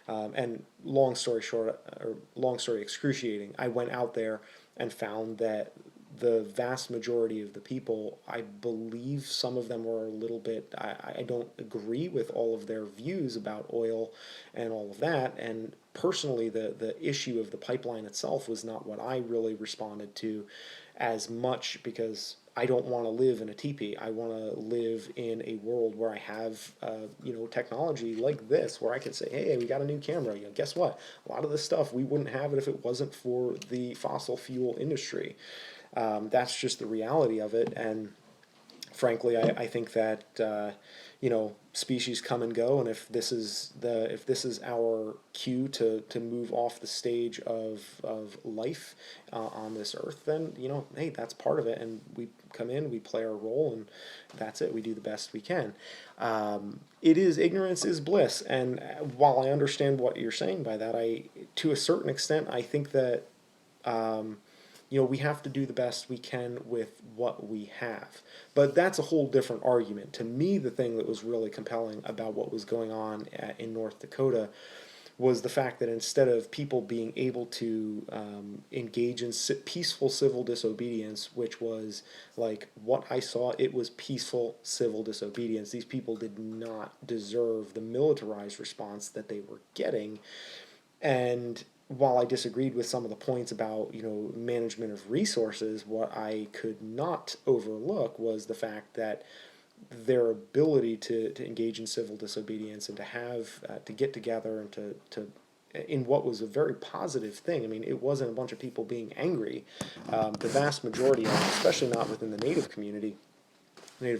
Speaker 1: And long story short, or long story excruciating, I went out there and found that the vast majority of the people, I believe some of them were a little bit, I don't agree with all of their views about oil and all of that. And personally, the issue of the pipeline itself was not what I really responded to as much, because I don't want to live in a teepee. I want to live in a world where I have, technology like this, where I can say, "Hey, we got a new camera. Guess what? A lot of this stuff we wouldn't have it if it wasn't for the fossil fuel industry." That's just the reality of it. And frankly, I think that species come and go, and if this is our cue to move off the stage of life on this earth, then hey, that's part of it, and we come in, we play our role, and that's it. We do the best we can. It is ignorance is bliss, and while I understand what you're saying by that, to a certain extent, I think that we have to do the best we can with what we have. But that's a whole different argument. To me, the thing that was really compelling about what was going on in North Dakota was the fact that instead of people being able to engage in peaceful civil disobedience, which was like what I saw, it was peaceful civil disobedience. These people did not deserve the militarized response that they were getting. And while I disagreed with some of the points about management of resources, what I could not overlook was the fact that their ability to engage in civil disobedience and to have to get together and to in what was a very positive thing. I mean, it wasn't a bunch of people being angry. The vast majority of them, especially not within the Native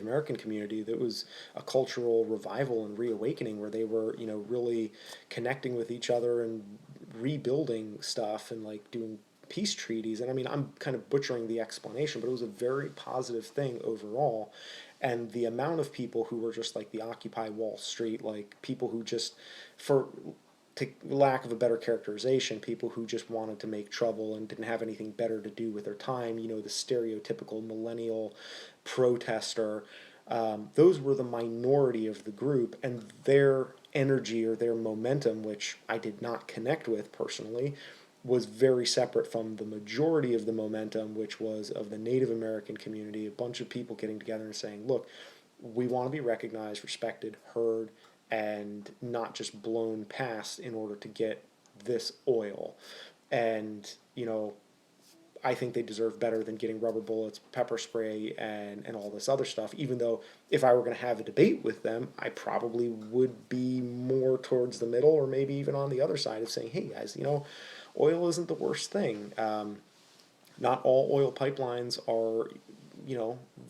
Speaker 1: American community, that was a cultural revival and reawakening where they were, really connecting with each other and rebuilding stuff and like doing peace treaties. And I mean, I'm kind of butchering the explanation, but it was a very positive thing overall. And the amount of people who were just like the Occupy Wall Street, like people who just, for to lack of a better characterization, people who just wanted to make trouble and didn't have anything better to do with their time, the stereotypical millennial protester, those were the minority of the group, and their energy or their momentum, which I did not connect with personally, was very separate from the majority of the momentum, which was of the Native American community, a bunch of people getting together and saying, "Look, we want to be recognized, respected, heard, and not just blown past in order to get this oil." And, I think they deserve better than getting rubber bullets, pepper spray, and all this other stuff. Even though if I were going to have a debate with them, I probably would be more towards the middle, or maybe even on the other side of saying, "Hey guys, oil isn't the worst thing. Not all oil pipelines are,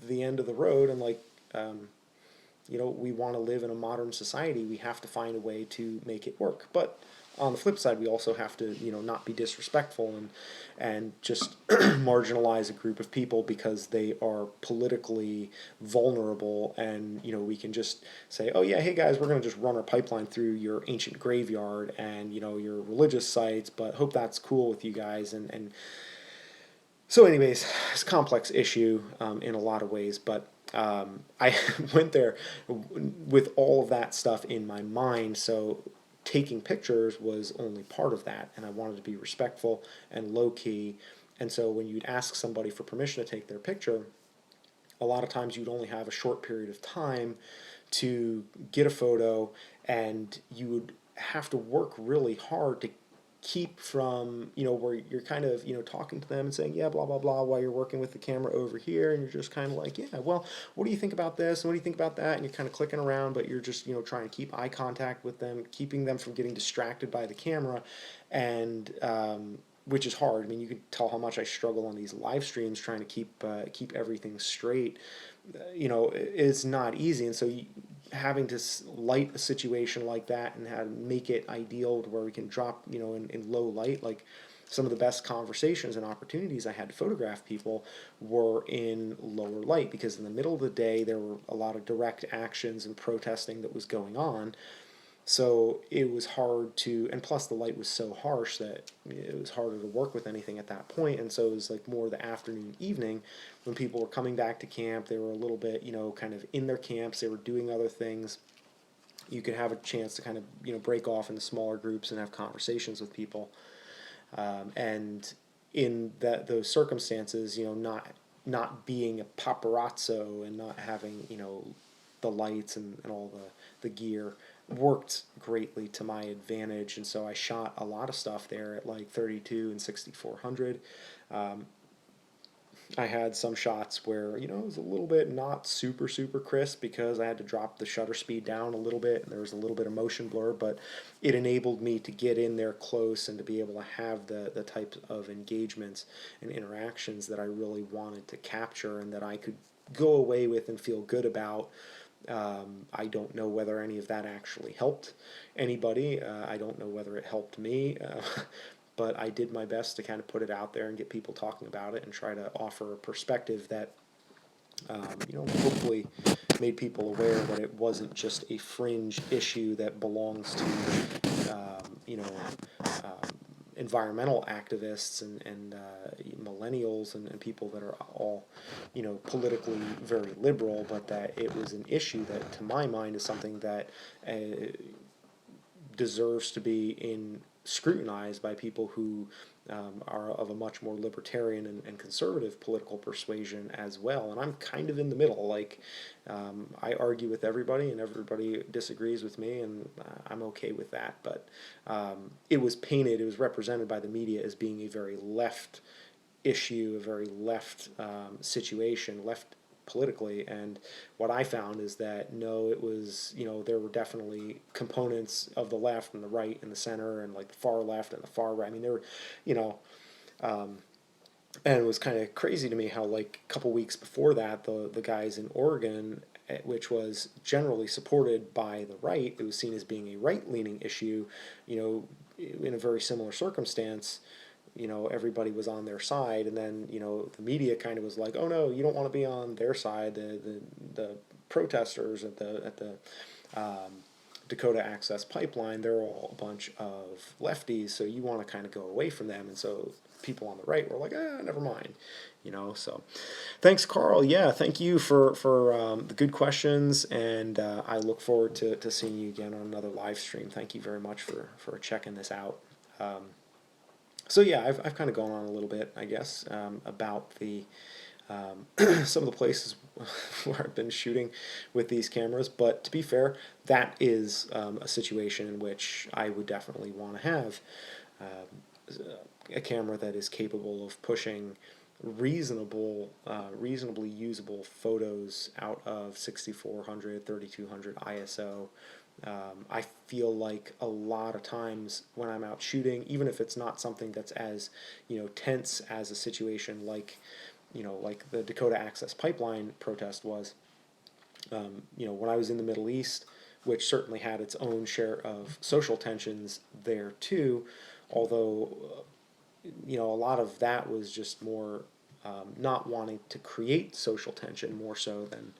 Speaker 1: the end of the road, and like, we want to live in a modern society. We have to find a way to make it work." But on the flip side, we also have to, not be disrespectful and just marginalize a group of people because they are politically vulnerable. And, we can just say, "Oh yeah, hey guys, we're going to just run our pipeline through your ancient graveyard and, your religious sites, but hope that's cool with you guys." And so anyways, it's a complex issue in a lot of ways, but I went there with all of that stuff in my mind. So taking pictures was only part of that, and I wanted to be respectful and low-key. And so when you'd ask somebody for permission to take their picture, a lot of times you'd only have a short period of time to get a photo, and you would have to work really hard to keep from, where you're kind of, talking to them and saying, "Yeah, blah, blah, blah," while you're working with the camera over here, and you're just kind of like, "Yeah, well, what do you think about this? And what do you think about that?" And you're kind of clicking around, but you're just, trying to keep eye contact with them, keeping them from getting distracted by the camera, and which is hard. I mean, you can tell how much I struggle on these live streams trying to keep everything straight. It's not easy, and so having to light a situation like that and how to make it ideal to where we can drop, in low light, like some of the best conversations and opportunities I had to photograph people were in lower light, because in the middle of the day there were a lot of direct actions and protesting that was going on. So it was hard to, and plus the light was so harsh that it was harder to work with anything at that point. And so it was like more the afternoon, evening, when people were coming back to camp. They were a little bit, kind of in their camps. They were doing other things. You could have a chance to kind of, break off into smaller groups and have conversations with people. And in those circumstances, not being a paparazzo and not having, the lights and all the gear worked greatly to my advantage. And so I shot a lot of stuff there at like 32 and 6400. I had some shots where, it was a little bit not super, super crisp because I had to drop the shutter speed down a little bit and there was a little bit of motion blur, but it enabled me to get in there close and to be able to have the types of engagements and interactions that I really wanted to capture and that I could go away with and feel good about. I don't know whether any of that actually helped anybody. I don't know whether it helped me. But I did my best to kind of put it out there and get people talking about it and try to offer a perspective that, hopefully made people aware that it wasn't just a fringe issue that belongs to, environmental activists and millennials and people that are all, politically very liberal, but that it was an issue that, to my mind, is something that deserves to be scrutinized by people who are of a much more libertarian and conservative political persuasion as well. And I'm kind of in the middle. Like, I argue with everybody, and everybody disagrees with me, and I'm okay with that. But it was represented by the media as being a very left issue, a very left situation, left politically. And what I found is that no, it was, there were definitely components of the left and the right and the center and like the far left and the far right. I mean, there were, and it was kind of crazy to me how like a couple weeks before that, the guys in Oregon, which was generally supported by the right, it was seen as being a right-leaning issue, in a very similar circumstance. Everybody was on their side, and then, the media kind of was like, oh no, you don't want to be on their side. The protesters at the Dakota Access Pipeline, they're all a bunch of lefties, so you want to kind of go away from them. And so people on the right were like, never mind, so thanks, Carl. Yeah, thank you for the good questions, and I look forward to seeing you again on another live stream. Thank you very much for checking this out. So yeah, I've kind of gone on a little bit, I guess, about the some of the places where I've been shooting with these cameras. But to be fair, that is a situation in which I would definitely want to have a camera that is capable of pushing reasonably usable photos out of 6400, 3200 ISO. I feel like a lot of times when I'm out shooting, even if it's not something that's as, tense as a situation like, like the Dakota Access Pipeline protest was, when I was in the Middle East, which certainly had its own share of social tensions there too, although, a lot of that was just more not wanting to create social tension more so than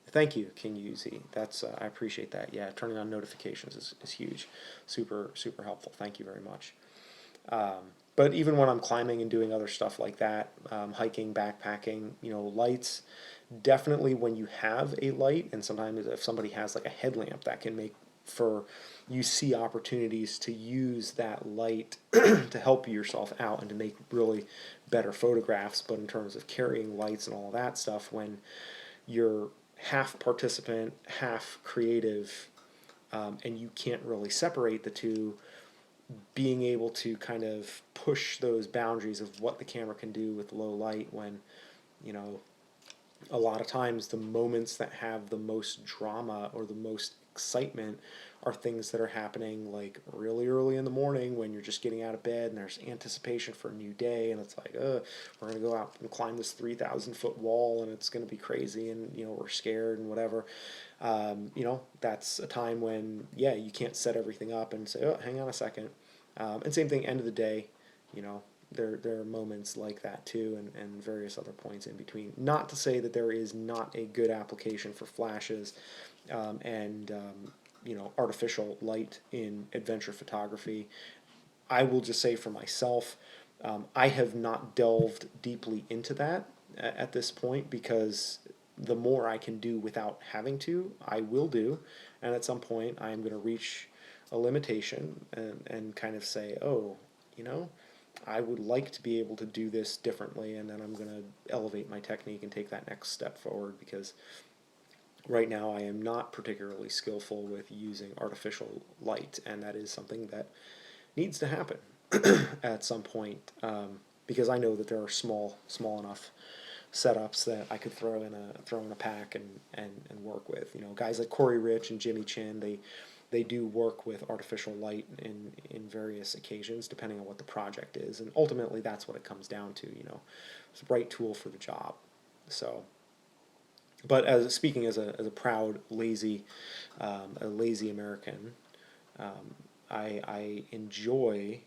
Speaker 1: thank you, King Uzi. That's I appreciate that. Yeah, turning on notifications is huge. Super, super helpful. Thank you very much. But even when I'm climbing and doing other stuff like that, hiking, backpacking, lights, definitely when you have a light, and sometimes if somebody has like a headlamp, that can make for you see opportunities to use that light to help yourself out and to make really better photographs. But in terms of carrying lights and all of that stuff, when you're half participant, half creative, and you can't really separate the two, being able to kind of push those boundaries of what the camera can do with low light when, a lot of times the moments that have the most drama or the most excitement are things that are happening like really early in the morning when you're just getting out of bed and there's anticipation for a new day, and it's like, we're going to go out and climb this 3,000-foot wall and it's going to be crazy, and we're scared and whatever. That's a time when you can't set everything up and say, oh, hang on a second. And same thing, end of the day, you know, there are moments like that too, and various other points in between. Not to say that there is not a good application for flashes and you know, artificial light in adventure photography. I will just say for myself, I have not delved deeply into that at this point, because the more I can do without having to, I will do. And at some point, I'm going to reach a limitation and kind of say, oh, you know, I would like to be able to do this differently, and then I'm going to elevate my technique and take that next step forward, because right now I am not particularly skillful with using artificial light, and that is something that needs to happen at some point, because I know that there are small enough setups that I could throw in a pack and work with. You know, guys like Corey Rich and Jimmy Chin, they do work with artificial light in various occasions, depending on what the project is, and ultimately that's what it comes down to. You know, it's the right tool for the job. So, but speaking as a proud lazy American, I enjoy,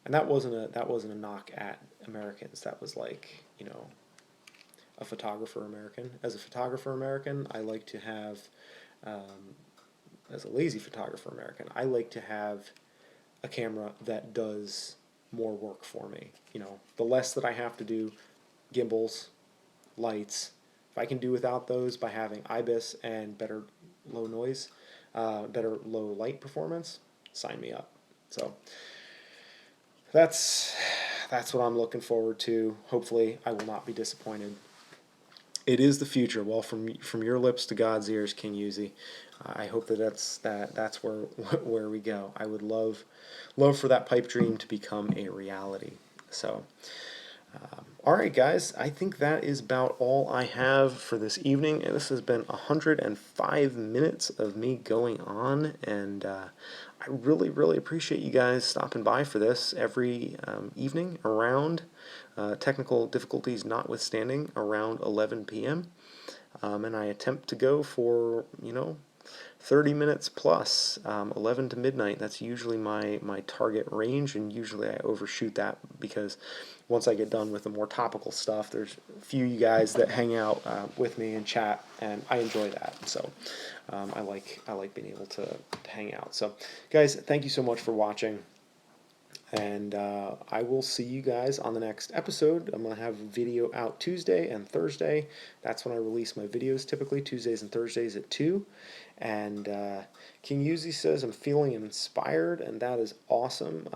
Speaker 1: and that wasn't a knock at Americans. That was like, you know, a photographer American. As a photographer American, I like to have, as a lazy photographer American, I like to have a camera that does more work for me. You know, the less that I have to do, gimbals, lights. If I can do without those by having IBIS and better low noise, better low light performance, sign me up. So that's what I'm looking forward to. Hopefully, I will not be disappointed. It is the future. Well, from your lips to God's ears, King Yuzi. I hope that's where we go. I would love for that pipe dream to become a reality. So, all right, guys. I think that is about all I have for this evening. This has been 105 minutes of me going on, and I really appreciate you guys stopping by for this every evening around, technical difficulties notwithstanding, around 11 p.m. And I attempt to go for, you know, 30 minutes plus, 11 to midnight. That's usually my target range, and usually I overshoot that, because once I get done with the more topical stuff, there's a few you guys that hang out with me and chat, and I enjoy that. So I like being able to hang out. So guys, thank you so much for watching, and I will see you guys on the next episode. I'm going to have a video out Tuesday and Thursday. That's when I release my videos, typically Tuesdays and Thursdays at 2. And King Yuzi says, I'm feeling inspired, and that is awesome.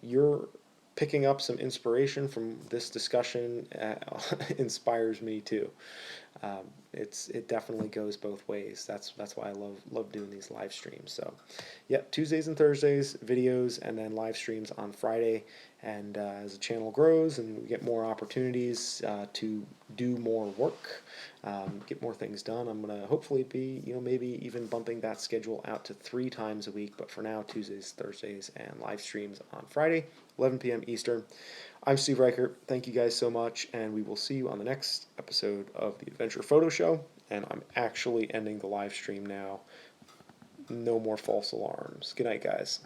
Speaker 1: You're picking up some inspiration from this discussion inspires me too. It definitely goes both ways. That's why I love doing these live streams. So, yep, Tuesdays and Thursdays videos, and then live streams on Friday. And as the channel grows and we get more opportunities to do more work, get more things done, I'm gonna hopefully be, you know, maybe even bumping that schedule out to 3 times a week. But for now, Tuesdays, Thursdays, and live streams on Friday, 11 p.m. Eastern. I'm Steve Richert. Thank you guys so much, and we will see you on the next episode of the Adventure Photo Show. And I'm actually ending the live stream now. No more false alarms. Good night, guys.